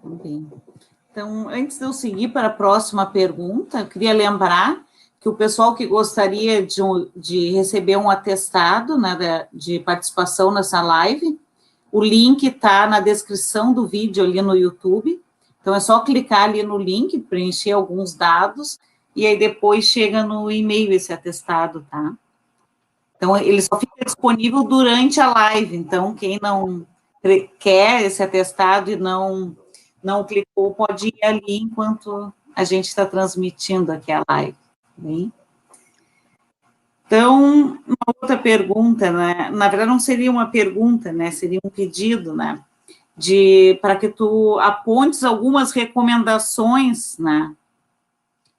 Bem. Então, antes de eu seguir para a próxima pergunta, eu queria lembrar que o pessoal que gostaria de receber um atestado, né, de participação nessa live, o link está na descrição do vídeo ali no YouTube, Então, é só clicar ali no link, preencher alguns dados, e aí depois chega no e-mail esse atestado, tá? Então, ele só fica disponível durante a live. Então, quem não quer esse atestado e não clicou, pode ir ali enquanto a gente está transmitindo aqui a live. Bem? Então, uma outra pergunta, né? Na verdade, não seria uma pergunta, né? Seria um pedido, né? Para que tu apontes algumas recomendações, né?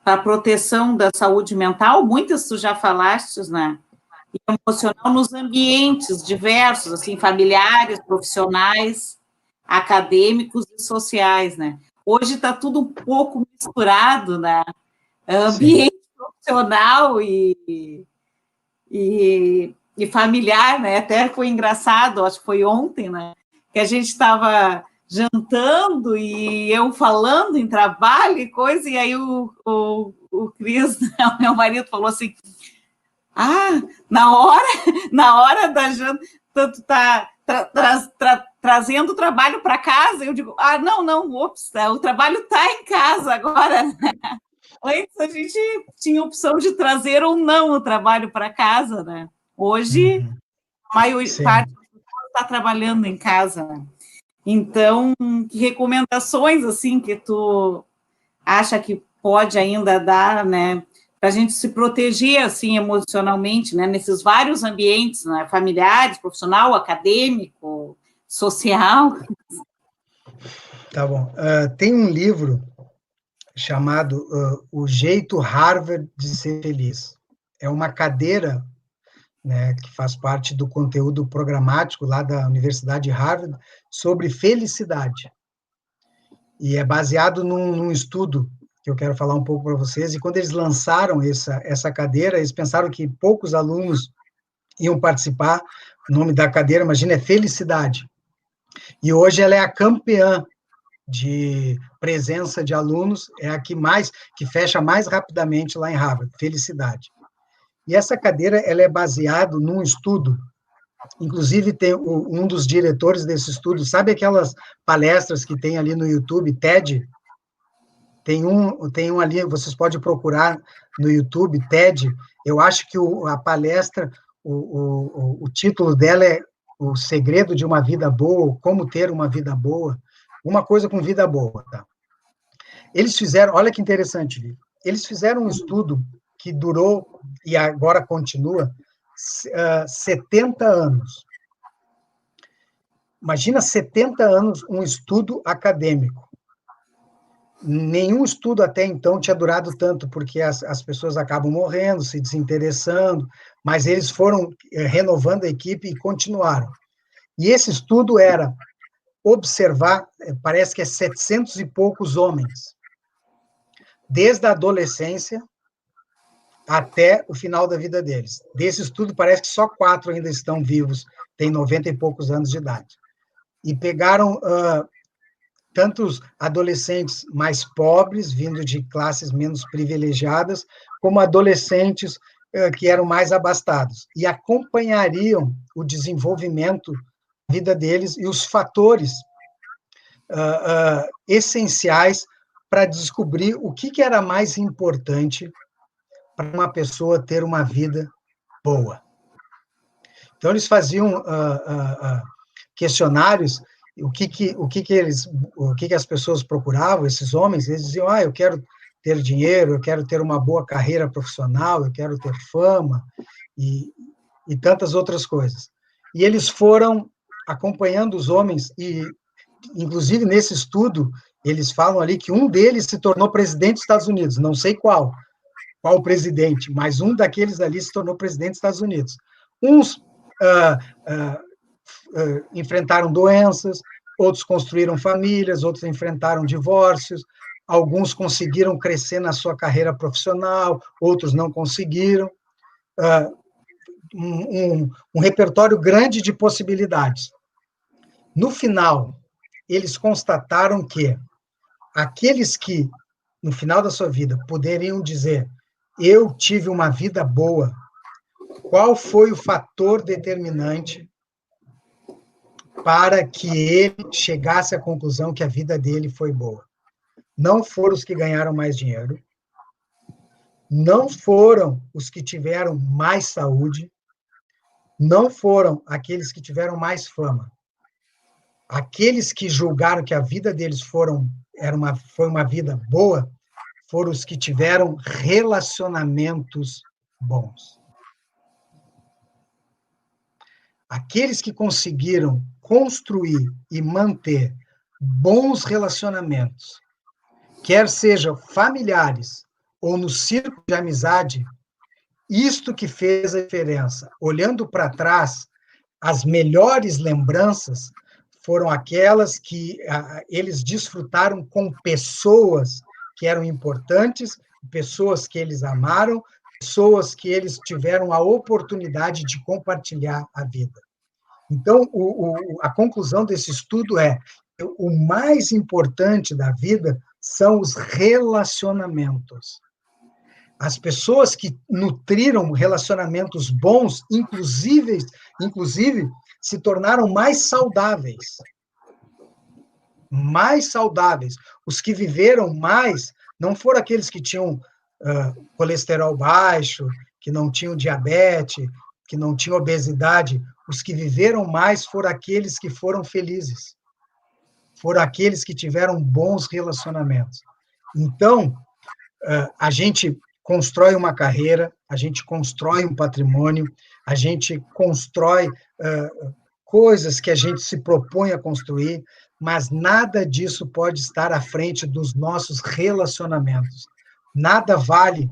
Para a proteção da saúde mental, muitas tu já falaste, né? E emocional nos ambientes diversos, assim, familiares, profissionais, acadêmicos e sociais, né? Hoje está tudo um pouco misturado, né? Ambiente profissional e familiar, né? Até foi engraçado, acho que foi ontem, né? Que a gente estava jantando e eu falando em trabalho e coisa, e aí o Cris, o meu marido, falou assim: na hora da janta, tu tá trazendo o trabalho para casa? Eu digo, não, ops, o trabalho está em casa agora, né? Antes a gente tinha opção de trazer ou não o trabalho para casa, né? Hoje, a maior parte está trabalhando em casa, né? Então, que recomendações, assim, que tu acha que pode ainda dar, né, para a gente se proteger, assim, emocionalmente, né, nesses vários ambientes, né, familiares, profissional, acadêmico, social? Tá bom. Tem um livro chamado O Jeito Harvard de Ser Feliz. É uma cadeira, né, que faz parte do conteúdo programático lá da Universidade de Harvard sobre felicidade. E é baseado num estudo que eu quero falar um pouco para vocês. E quando eles lançaram essa cadeira, eles pensaram que poucos alunos iam participar. O nome da cadeira, imagina, é Felicidade. E hoje ela é a campeã de presença de alunos, é a que fecha mais rapidamente lá em Harvard, Felicidade. E essa cadeira, ela é baseada num estudo, inclusive tem um dos diretores desse estudo, sabe aquelas palestras que tem ali no YouTube, TED? Tem um ali, vocês podem procurar no YouTube, TED. Eu acho que a palestra, o título dela é O Segredo de uma Vida Boa, Como Ter uma Vida Boa, uma coisa com vida boa, tá? Eles fizeram, olha que interessante, eles fizeram um estudo que durou, e agora continua, 70 anos. Imagina 70 anos um estudo acadêmico. Nenhum estudo até então tinha durado tanto, porque as pessoas acabam morrendo, se desinteressando, mas eles foram renovando a equipe e continuaram. E esse estudo era observar, parece que é 700 e poucos homens, desde a adolescência até o final da vida deles. Desse estudo, parece que só 4 ainda estão vivos, têm 90 e poucos anos de idade. E pegaram tantos adolescentes mais pobres, vindo de classes menos privilegiadas, como adolescentes que eram mais abastados, e acompanhariam o desenvolvimento da vida deles e os fatores essenciais para descobrir o que era mais importante para uma pessoa ter uma vida boa. Então, eles faziam questionários, o que as pessoas procuravam, esses homens, eles diziam, eu quero ter dinheiro, eu quero ter uma boa carreira profissional, eu quero ter fama, e tantas outras coisas. E eles foram acompanhando os homens, e, inclusive, nesse estudo, eles falam ali que um deles se tornou presidente dos Estados Unidos, não sei qual presidente, mas um daqueles ali se tornou presidente dos Estados Unidos. Uns enfrentaram doenças, outros construíram famílias, outros enfrentaram divórcios, alguns conseguiram crescer na sua carreira profissional, outros não conseguiram. Um repertório grande de possibilidades. No final, eles constataram que aqueles que, no final da sua vida, poderiam dizer eu tive uma vida boa, qual foi o fator determinante para que ele chegasse à conclusão que a vida dele foi boa? não foram os que ganharam mais dinheiro, não foram os que tiveram mais saúde, não foram aqueles que tiveram mais fama. Aqueles que julgaram que a vida deles foi uma vida boa, foram os que tiveram relacionamentos bons. Aqueles que conseguiram construir e manter bons relacionamentos, quer sejam familiares ou no círculo de amizade, isto que fez a diferença. Olhando para trás, as melhores lembranças foram aquelas que eles desfrutaram com pessoas que eram importantes, pessoas que eles amaram, pessoas que eles tiveram a oportunidade de compartilhar a vida. Então, a conclusão desse estudo é: o mais importante da vida são os relacionamentos. As pessoas que nutriram relacionamentos bons, inclusive se tornaram mais saudáveis. Mais saudáveis. Os que viveram mais não foram aqueles que tinham colesterol baixo, que não tinham diabetes, que não tinham obesidade. Os que viveram mais foram aqueles que foram felizes. Foram aqueles que tiveram bons relacionamentos. Então, a gente constrói uma carreira, a gente constrói um patrimônio, a gente constrói coisas que a gente se propõe a construir, mas nada disso pode estar à frente dos nossos relacionamentos. Nada vale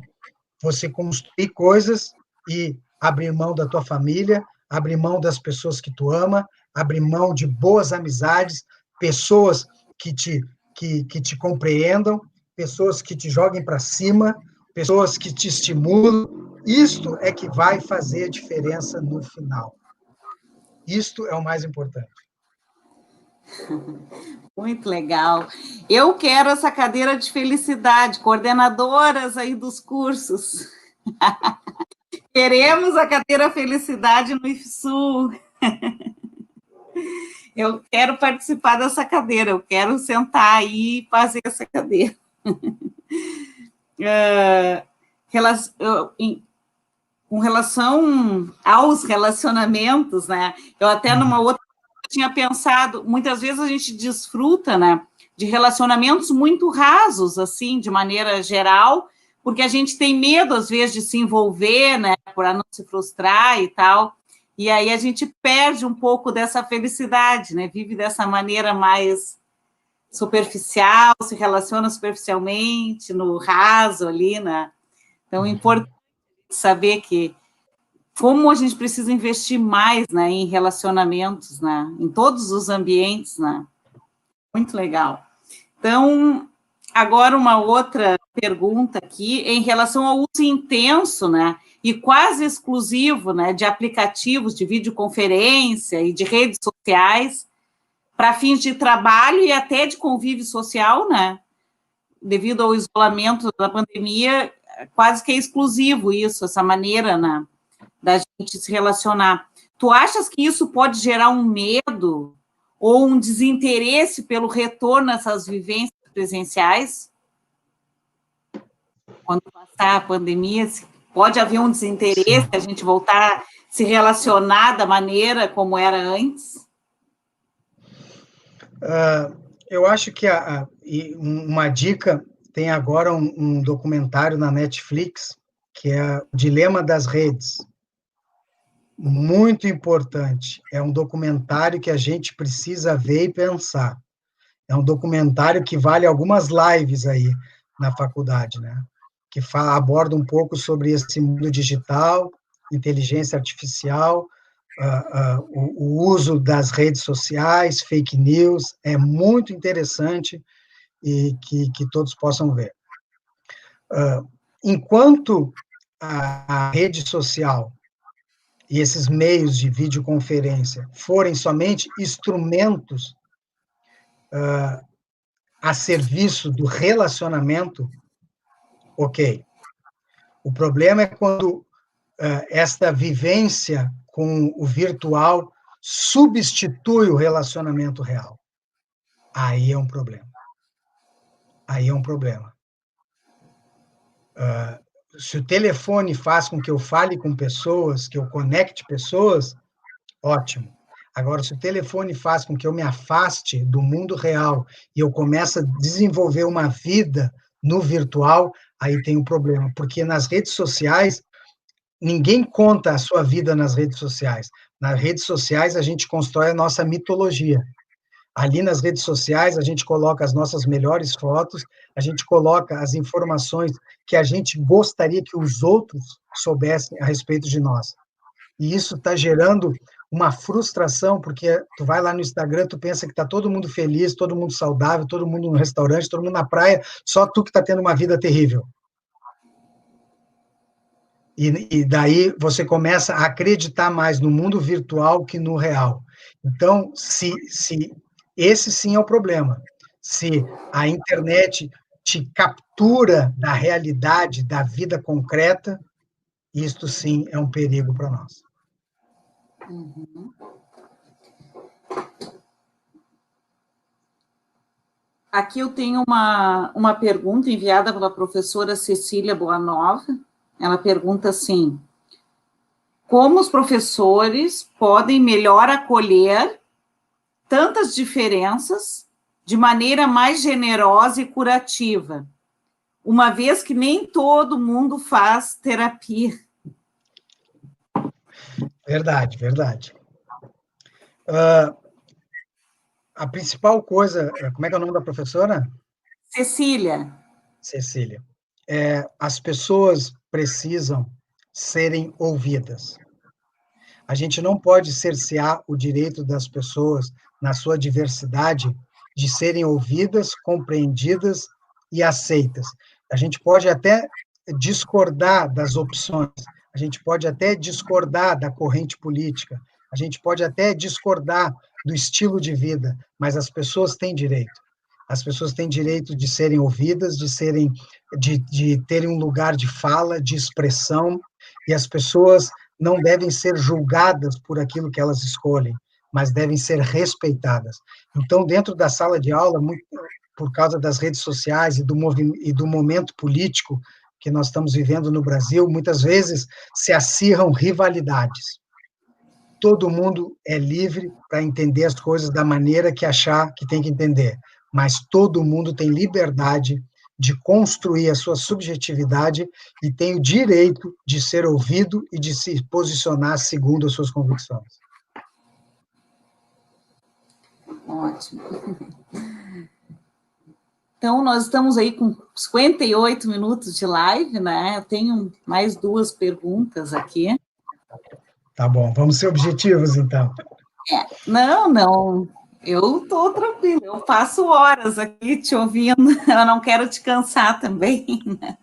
você construir coisas e abrir mão da tua família, abrir mão das pessoas que tu ama, abrir mão de boas amizades, pessoas que te compreendam, pessoas que te joguem para cima, pessoas que te estimulam. Isto é que vai fazer a diferença no final. Isto é o mais importante. Muito legal. Eu quero essa cadeira de felicidade, coordenadoras aí dos cursos. Queremos a cadeira felicidade no IFSU. Eu quero participar dessa cadeira, eu quero sentar aí e fazer essa cadeira. Com relação aos relacionamentos, né? Eu até numa outra tinha pensado, muitas vezes a gente desfruta, né, de relacionamentos muito rasos, assim, de maneira geral, porque a gente tem medo, às vezes, de se envolver, né, para não se frustrar e tal, e aí a gente perde um pouco dessa felicidade, né, vive dessa maneira mais superficial, se relaciona superficialmente, no raso ali, né, então é importante saber que como a gente precisa investir mais, né, em relacionamentos, né, em todos os ambientes, né? Muito legal. Então, agora uma outra pergunta aqui, em relação ao uso intenso, né, e quase exclusivo, né, de aplicativos de videoconferência e de redes sociais para fins de trabalho e até de convívio social, né, devido ao isolamento da pandemia, quase que é exclusivo isso, essa maneira, né, da gente se relacionar. Tu achas que isso pode gerar um medo ou um desinteresse pelo retorno a essas vivências presenciais? Quando passar a pandemia, pode haver um desinteresse, a gente voltar a se relacionar da maneira como era antes? Eu acho que uma dica, tem agora um documentário na Netflix, que é O Dilema das Redes. Muito importante. É um documentário que a gente precisa ver e pensar. É um documentário que vale algumas lives aí na faculdade, né? Que aborda um pouco sobre esse mundo digital, inteligência artificial, o uso das redes sociais, fake news. É muito interessante e que todos possam ver. Enquanto a rede social e esses meios de videoconferência forem somente instrumentos a serviço do relacionamento, ok. O problema é quando esta vivência com o virtual substitui o relacionamento real. Aí é um problema. aí é um problema. Se o telefone faz com que eu fale com pessoas, que eu conecte pessoas, ótimo. Agora, se o telefone faz com que eu me afaste do mundo real e eu comece a desenvolver uma vida no virtual, aí tem um problema, porque nas redes sociais, ninguém conta a sua vida nas redes sociais. Nas redes sociais, a gente constrói a nossa mitologia. Ali nas redes sociais, a gente coloca as nossas melhores fotos, a gente coloca as informações que a gente gostaria que os outros soubessem a respeito de nós. E isso está gerando uma frustração, porque tu vai lá no Instagram, tu pensa que está todo mundo feliz, todo mundo saudável, todo mundo no restaurante, todo mundo na praia, só tu que está tendo uma vida terrível. E daí você começa a acreditar mais no mundo virtual que no real. Então, se esse sim é o problema. Se a internet te captura da realidade, da vida concreta, isto sim é um perigo para nós. Uhum. Aqui eu tenho uma pergunta enviada pela professora Cecília Boanova. Ela pergunta assim: como os professores podem melhor acolher tantas diferenças de maneira mais generosa e curativa, uma vez que nem todo mundo faz terapia? Verdade, verdade. A principal coisa, como é que é o nome da professora? Cecília. Cecília. As pessoas precisam serem ouvidas. A gente não pode cercear o direito das pessoas, na sua diversidade, de serem ouvidas, compreendidas e aceitas. A gente pode até discordar das opções, a gente pode até discordar da corrente política, a gente pode até discordar do estilo de vida, mas as pessoas têm direito. As pessoas têm direito de serem ouvidas, de terem um lugar de fala, de expressão, e as pessoas não devem ser julgadas por aquilo que elas escolhem, mas devem ser respeitadas. Então, dentro da sala de aula, por causa das redes sociais e do momento político que nós estamos vivendo no Brasil, muitas vezes se acirram rivalidades. Todo mundo é livre para entender as coisas da maneira que achar que tem que entender, mas todo mundo tem liberdade de construir a sua subjetividade e tem o direito de ser ouvido e de se posicionar segundo as suas convicções. Ótimo. Então, nós estamos aí com 58 minutos de live, né? Eu tenho mais 2 perguntas aqui. Tá bom, vamos ser objetivos, então. Não, eu estou tranquila, eu passo horas aqui te ouvindo, eu não quero te cansar também. Né?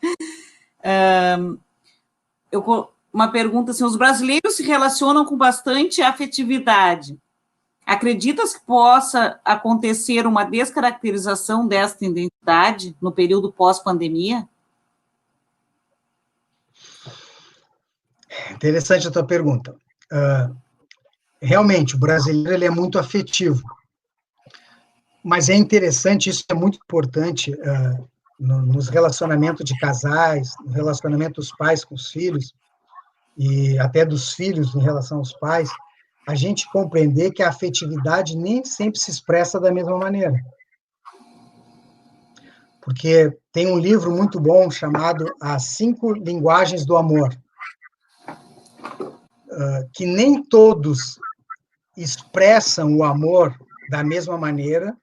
Uma pergunta assim: os brasileiros se relacionam com bastante afetividade. Acreditas que possa acontecer uma descaracterização desta identidade no período pós-pandemia? Interessante a tua pergunta. Realmente, o brasileiro ele é muito afetivo, mas é interessante, isso é muito importante nos relacionamentos de casais, no relacionamento dos pais com os filhos, e até dos filhos em relação aos pais, a gente compreender que a afetividade nem sempre se expressa da mesma maneira. Porque tem um livro muito bom chamado As 5 Linguagens do Amor, que nem todos expressam o amor da mesma maneira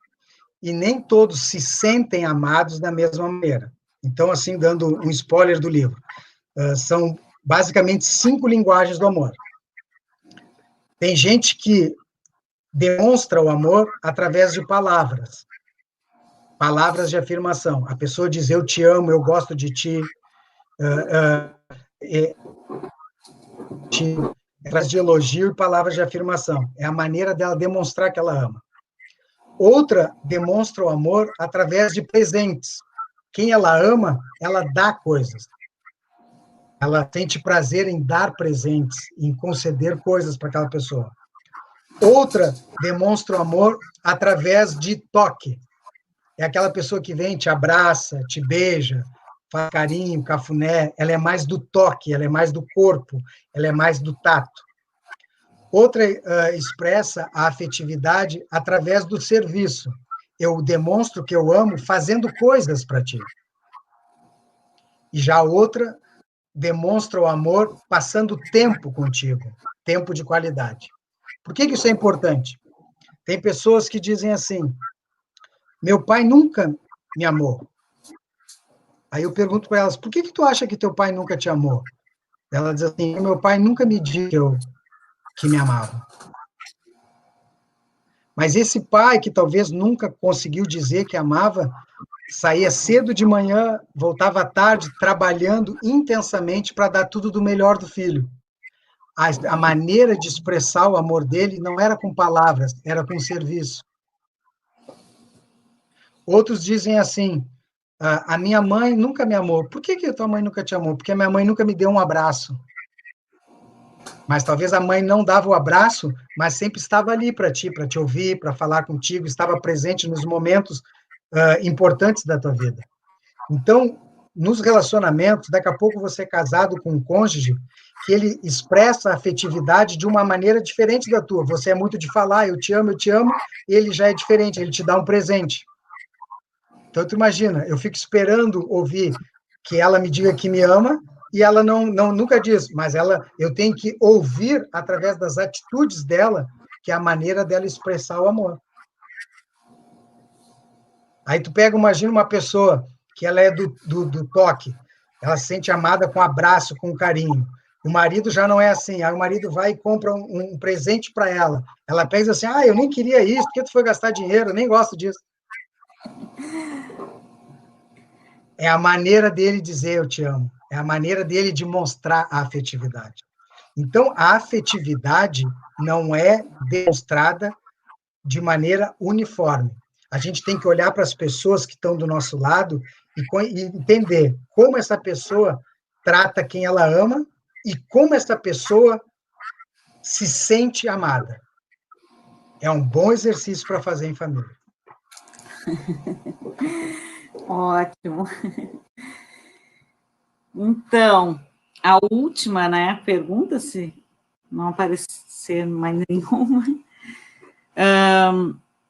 e nem todos se sentem amados da mesma maneira. Então, assim, dando um spoiler do livro, são basicamente 5 linguagens do amor. Tem gente que demonstra o amor através de palavras de afirmação. A pessoa diz: eu te amo, eu gosto de ti, através de elogio e palavras de afirmação. É a maneira dela demonstrar que ela ama. Outra demonstra o amor através de presentes. Quem ela ama, ela dá coisas. Ela sente prazer em dar presentes, em conceder coisas para aquela pessoa. Outra demonstra o amor através de toque. é aquela pessoa que vem, te abraça, te beija, faz carinho, cafuné, ela é mais do toque, ela é mais do corpo, ela é mais do tato. Outra expressa a afetividade através do serviço. Eu demonstro que eu amo fazendo coisas para ti. E já outra demonstra o amor passando tempo contigo, tempo de qualidade. Por que isso é importante? Tem pessoas que dizem assim, meu pai nunca me amou. Aí eu pergunto para elas, por que tu acha que teu pai nunca te amou? Ela diz assim, meu pai nunca me disse que me amava. Mas esse pai que talvez nunca conseguiu dizer que amava, saía cedo de manhã, voltava à tarde, trabalhando intensamente para dar tudo do melhor do filho. A maneira de expressar o amor dele não era com palavras, era com serviço. Outros dizem assim, a minha mãe nunca me amou. Por que a tua mãe nunca te amou? Porque a minha mãe nunca me deu um abraço. Mas talvez a mãe não dava o abraço, mas sempre estava ali para ti ouvir, para falar contigo, estava presente nos momentos importantes da tua vida. Então, nos relacionamentos, daqui a pouco você é casado com um cônjuge que ele expressa a afetividade de uma maneira diferente da tua. Você é muito de falar, eu te amo, e ele já é diferente, ele te dá um presente. Então, tu imagina, eu fico esperando ouvir que ela me diga que me ama, e ela nunca diz, mas eu tenho que ouvir através das atitudes dela, que é a maneira dela expressar o amor. Aí tu imagina uma pessoa que ela é do toque, ela se sente amada com abraço, com carinho. O marido já não é assim, aí o marido vai e compra um presente para ela. Ela pensa assim, eu nem queria isso, por que tu foi gastar dinheiro? Eu nem gosto disso. É a maneira dele dizer eu te amo. É a maneira dele de mostrar a afetividade. Então, a afetividade não é demonstrada de maneira uniforme. A gente tem que olhar para as pessoas que estão do nosso lado e entender como essa pessoa trata quem ela ama e como essa pessoa se sente amada. É um bom exercício para fazer em família. Ótimo. Então, a última, né, pergunta, se não aparecer mais nenhuma.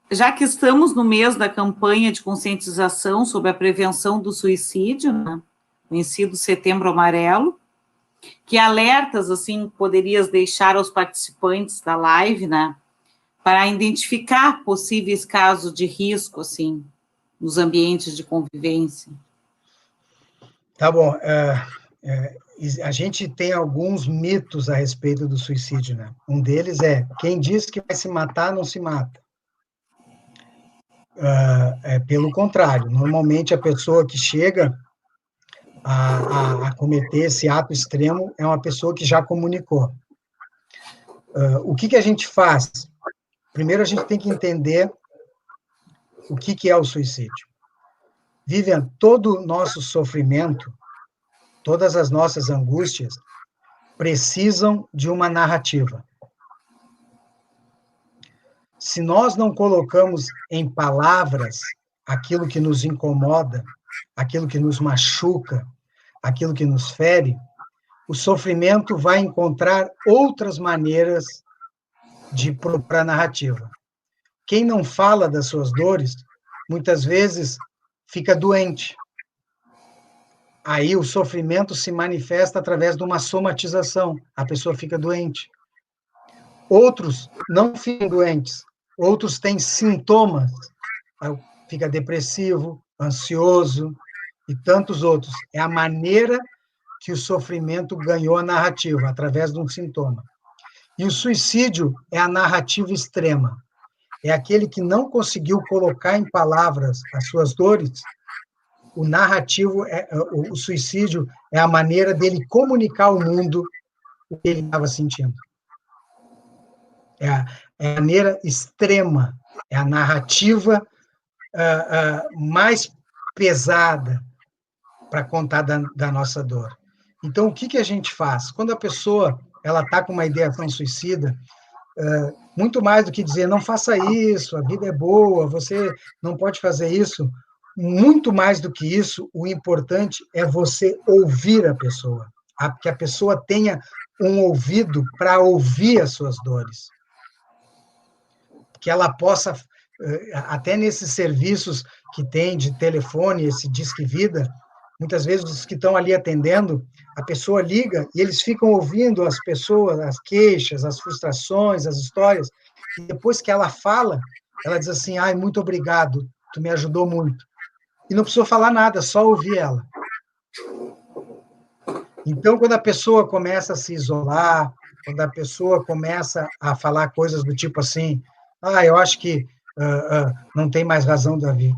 Já que estamos no mês da campanha de conscientização sobre a prevenção do suicídio, né, conhecido Setembro Amarelo, que alertas, assim, poderias deixar aos participantes da live, né, para identificar possíveis casos de risco, assim, nos ambientes de convivência? Tá bom. A gente tem alguns mitos a respeito do suicídio, né? Um deles é, quem diz que vai se matar, não se mata. Pelo contrário, normalmente a pessoa que chega a cometer esse ato extremo é uma pessoa que já comunicou. O que a gente faz? Primeiro, a gente tem que entender o que é o suicídio. Vivian, todo o nosso sofrimento, todas as nossas angústias, precisam de uma narrativa. Se nós não colocamos em palavras aquilo que nos incomoda, aquilo que nos machuca, aquilo que nos fere, o sofrimento vai encontrar outras maneiras de procurar narrativa. Quem não fala das suas dores, muitas vezes fica doente. Aí o sofrimento se manifesta através de uma somatização, a pessoa fica doente. Outros não ficam doentes, outros têm sintomas, fica depressivo, ansioso e tantos outros. É a maneira que o sofrimento ganhou a narrativa, através de um sintoma. E o suicídio é a narrativa extrema. É aquele que não conseguiu colocar em palavras as suas dores. O suicídio é a maneira dele comunicar ao mundo o que ele estava sentindo. É a maneira extrema, é a narrativa mais pesada para contar da nossa dor. Então, o que a gente faz? Quando a pessoa está com uma ideação suicida, muito mais do que dizer, não faça isso, a vida é boa, você não pode fazer isso. Muito mais do que isso, o importante é você ouvir a pessoa, que a pessoa tenha um ouvido para ouvir as suas dores. Que ela possa, até nesses serviços que tem de telefone, esse Disque Vida, muitas vezes os que estão ali atendendo, a pessoa liga e eles ficam ouvindo as pessoas, as queixas, as frustrações, as histórias, e depois que ela fala, ela diz assim, ai, muito obrigado, tu me ajudou muito. E não precisou falar nada, só ouvir ela. Então, quando a pessoa começa a se isolar, quando a pessoa começa a falar coisas do tipo assim, eu acho que não tem mais razão de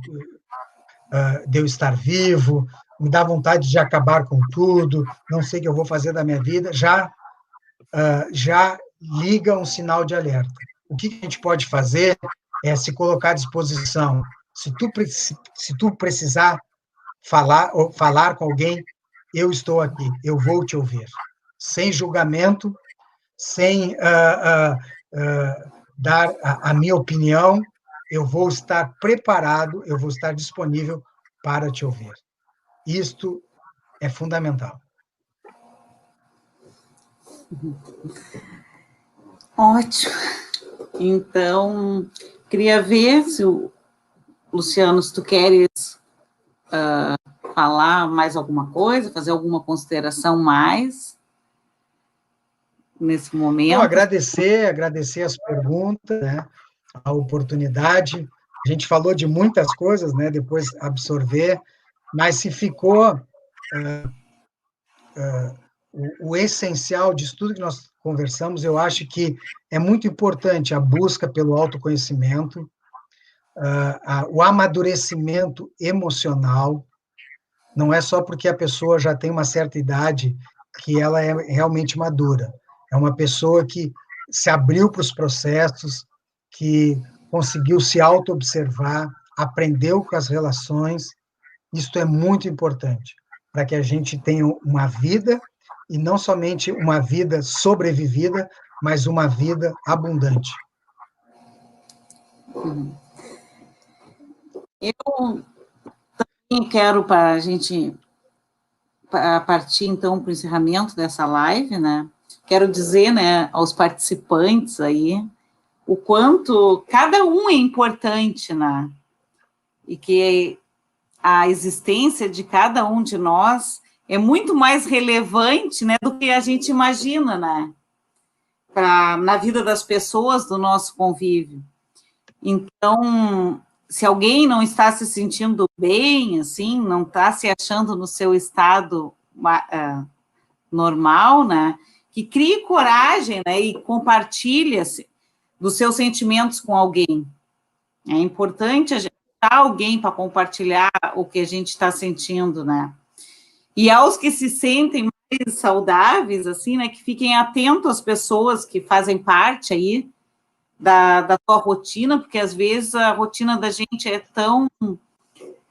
eu estar vivo, me dá vontade de acabar com tudo, não sei o que eu vou fazer da minha vida, já liga um sinal de alerta. O que a gente pode fazer é se colocar à disposição. Se tu precisar falar com alguém, eu estou aqui, eu vou te ouvir. Sem julgamento, sem dar a minha opinião, eu vou estar preparado, eu vou estar disponível para te ouvir. Isto é fundamental. Ótimo. Então, queria ver se Luciano, se tu queres falar mais alguma coisa, fazer alguma consideração mais nesse momento. Não, agradecer as perguntas, né, a oportunidade. A gente falou de muitas coisas, né, depois absorver, mas se ficou o essencial disso tudo que nós conversamos, eu acho que é muito importante a busca pelo autoconhecimento, o amadurecimento emocional. Não é só porque a pessoa já tem uma certa idade que ela é realmente madura. É uma pessoa que se abriu para os processos, que conseguiu se auto-observar, aprendeu com as relações. Isto é muito importante para que a gente tenha uma vida, e não somente uma vida sobrevivida, mas uma vida abundante. Eu também quero, para a gente partir, então, para o encerramento dessa live, né? Quero dizer, né, aos participantes aí, o quanto cada um é importante, né? E que a existência de cada um de nós é muito mais relevante, né, do que a gente imagina, né? Na vida das pessoas do nosso convívio. Então, se alguém não está se sentindo bem, assim, não está se achando no seu estado normal, né, que crie coragem, né, e compartilhe dos seus sentimentos com alguém. É importante a gente ter alguém para compartilhar o que a gente está sentindo, né. E aos que se sentem mais saudáveis, assim, né, que fiquem atentos às pessoas que fazem parte aí da tua rotina, porque às vezes a rotina da gente é tão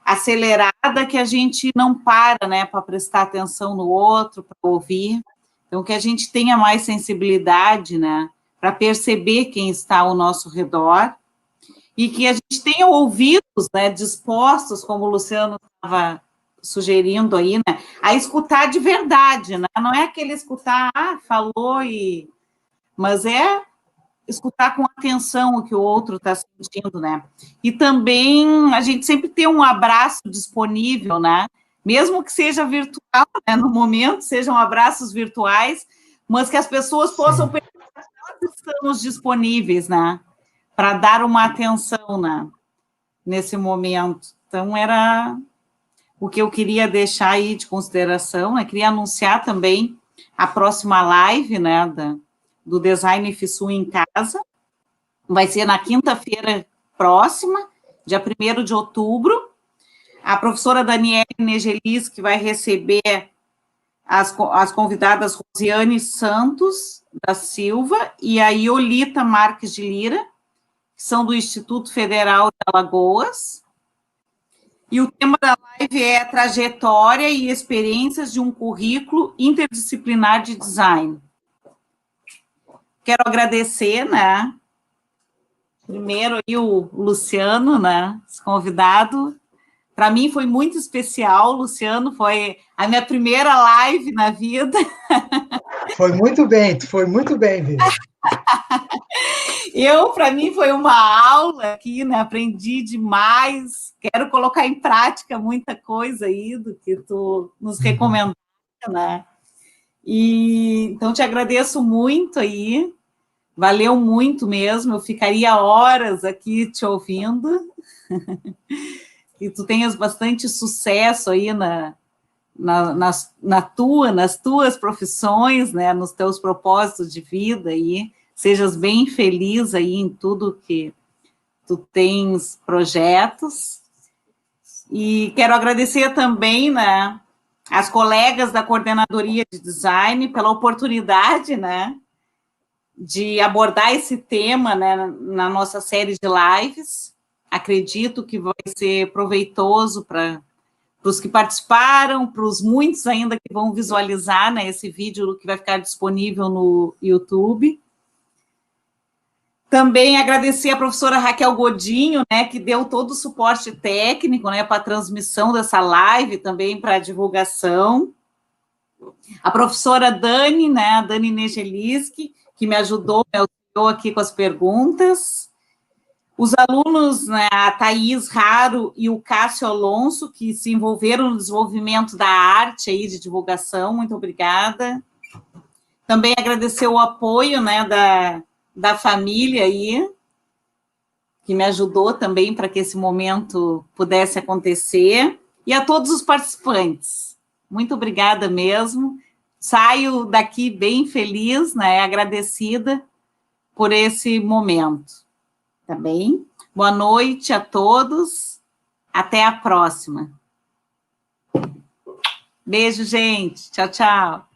acelerada que a gente não para, né, para prestar atenção no outro, para ouvir. Então, que a gente tenha mais sensibilidade, né, para perceber quem está ao nosso redor e que a gente tenha ouvidos, né, dispostos, como o Luciano estava sugerindo aí, né, a escutar de verdade, né, não é aquele escutar, falou mas é escutar com atenção o que o outro está sentindo, né? E também a gente sempre ter um abraço disponível, né? Mesmo que seja virtual, né? No momento, sejam abraços virtuais, mas que as pessoas possam perceber que nós estamos disponíveis, né? Para dar uma atenção, né? Nesse momento. Então, era o que eu queria deixar aí de consideração, né? Queria anunciar também a próxima live, né? Do Design FISU em Casa, vai ser na quinta-feira próxima, dia 1º de outubro, a professora Daniele Negelis, que vai receber as convidadas Rosiane Santos da Silva e a Iolita Marques de Lira, que são do Instituto Federal de Alagoas, e o tema da live é trajetória e experiências de um currículo interdisciplinar de design. Quero agradecer, né, Primeiro aí o Luciano, né, esse convidado. Para mim foi muito especial, Luciano, foi a minha primeira live na vida. Foi muito bem, Vivian. Para mim, foi uma aula aqui, né? Aprendi demais. Quero colocar em prática muita coisa aí do que tu nos recomendaste, né? E então te agradeço muito aí. Valeu muito mesmo. Eu ficaria horas aqui te ouvindo. E tu tenhas bastante sucesso aí nas tuas profissões, né? Nos teus propósitos de vida aí. Sejas bem feliz aí em tudo que tu tens projetos. E quero agradecer também, né, as colegas da Coordenadoria de Design pela oportunidade, né, de abordar esse tema, né, na nossa série de lives. Acredito que vai ser proveitoso para os que participaram, para os muitos ainda que vão visualizar, né, esse vídeo que vai ficar disponível no YouTube. Também agradecer a professora Raquel Godinho, né, que deu todo o suporte técnico, né, para a transmissão dessa live, também para a divulgação. A professora Dani, né, a Dani Negeliski, que me ajudou aqui com as perguntas. Os alunos, né, a Thaís Raro e o Cássio Alonso, que se envolveram no desenvolvimento da arte aí de divulgação, muito obrigada. Também agradecer o apoio, né, da família aí, que me ajudou também para que esse momento pudesse acontecer, e a todos os participantes. Muito obrigada mesmo. Saio daqui bem feliz, né, agradecida por esse momento. Tá bem? Boa noite a todos. Até a próxima. Beijo, gente. Tchau, tchau.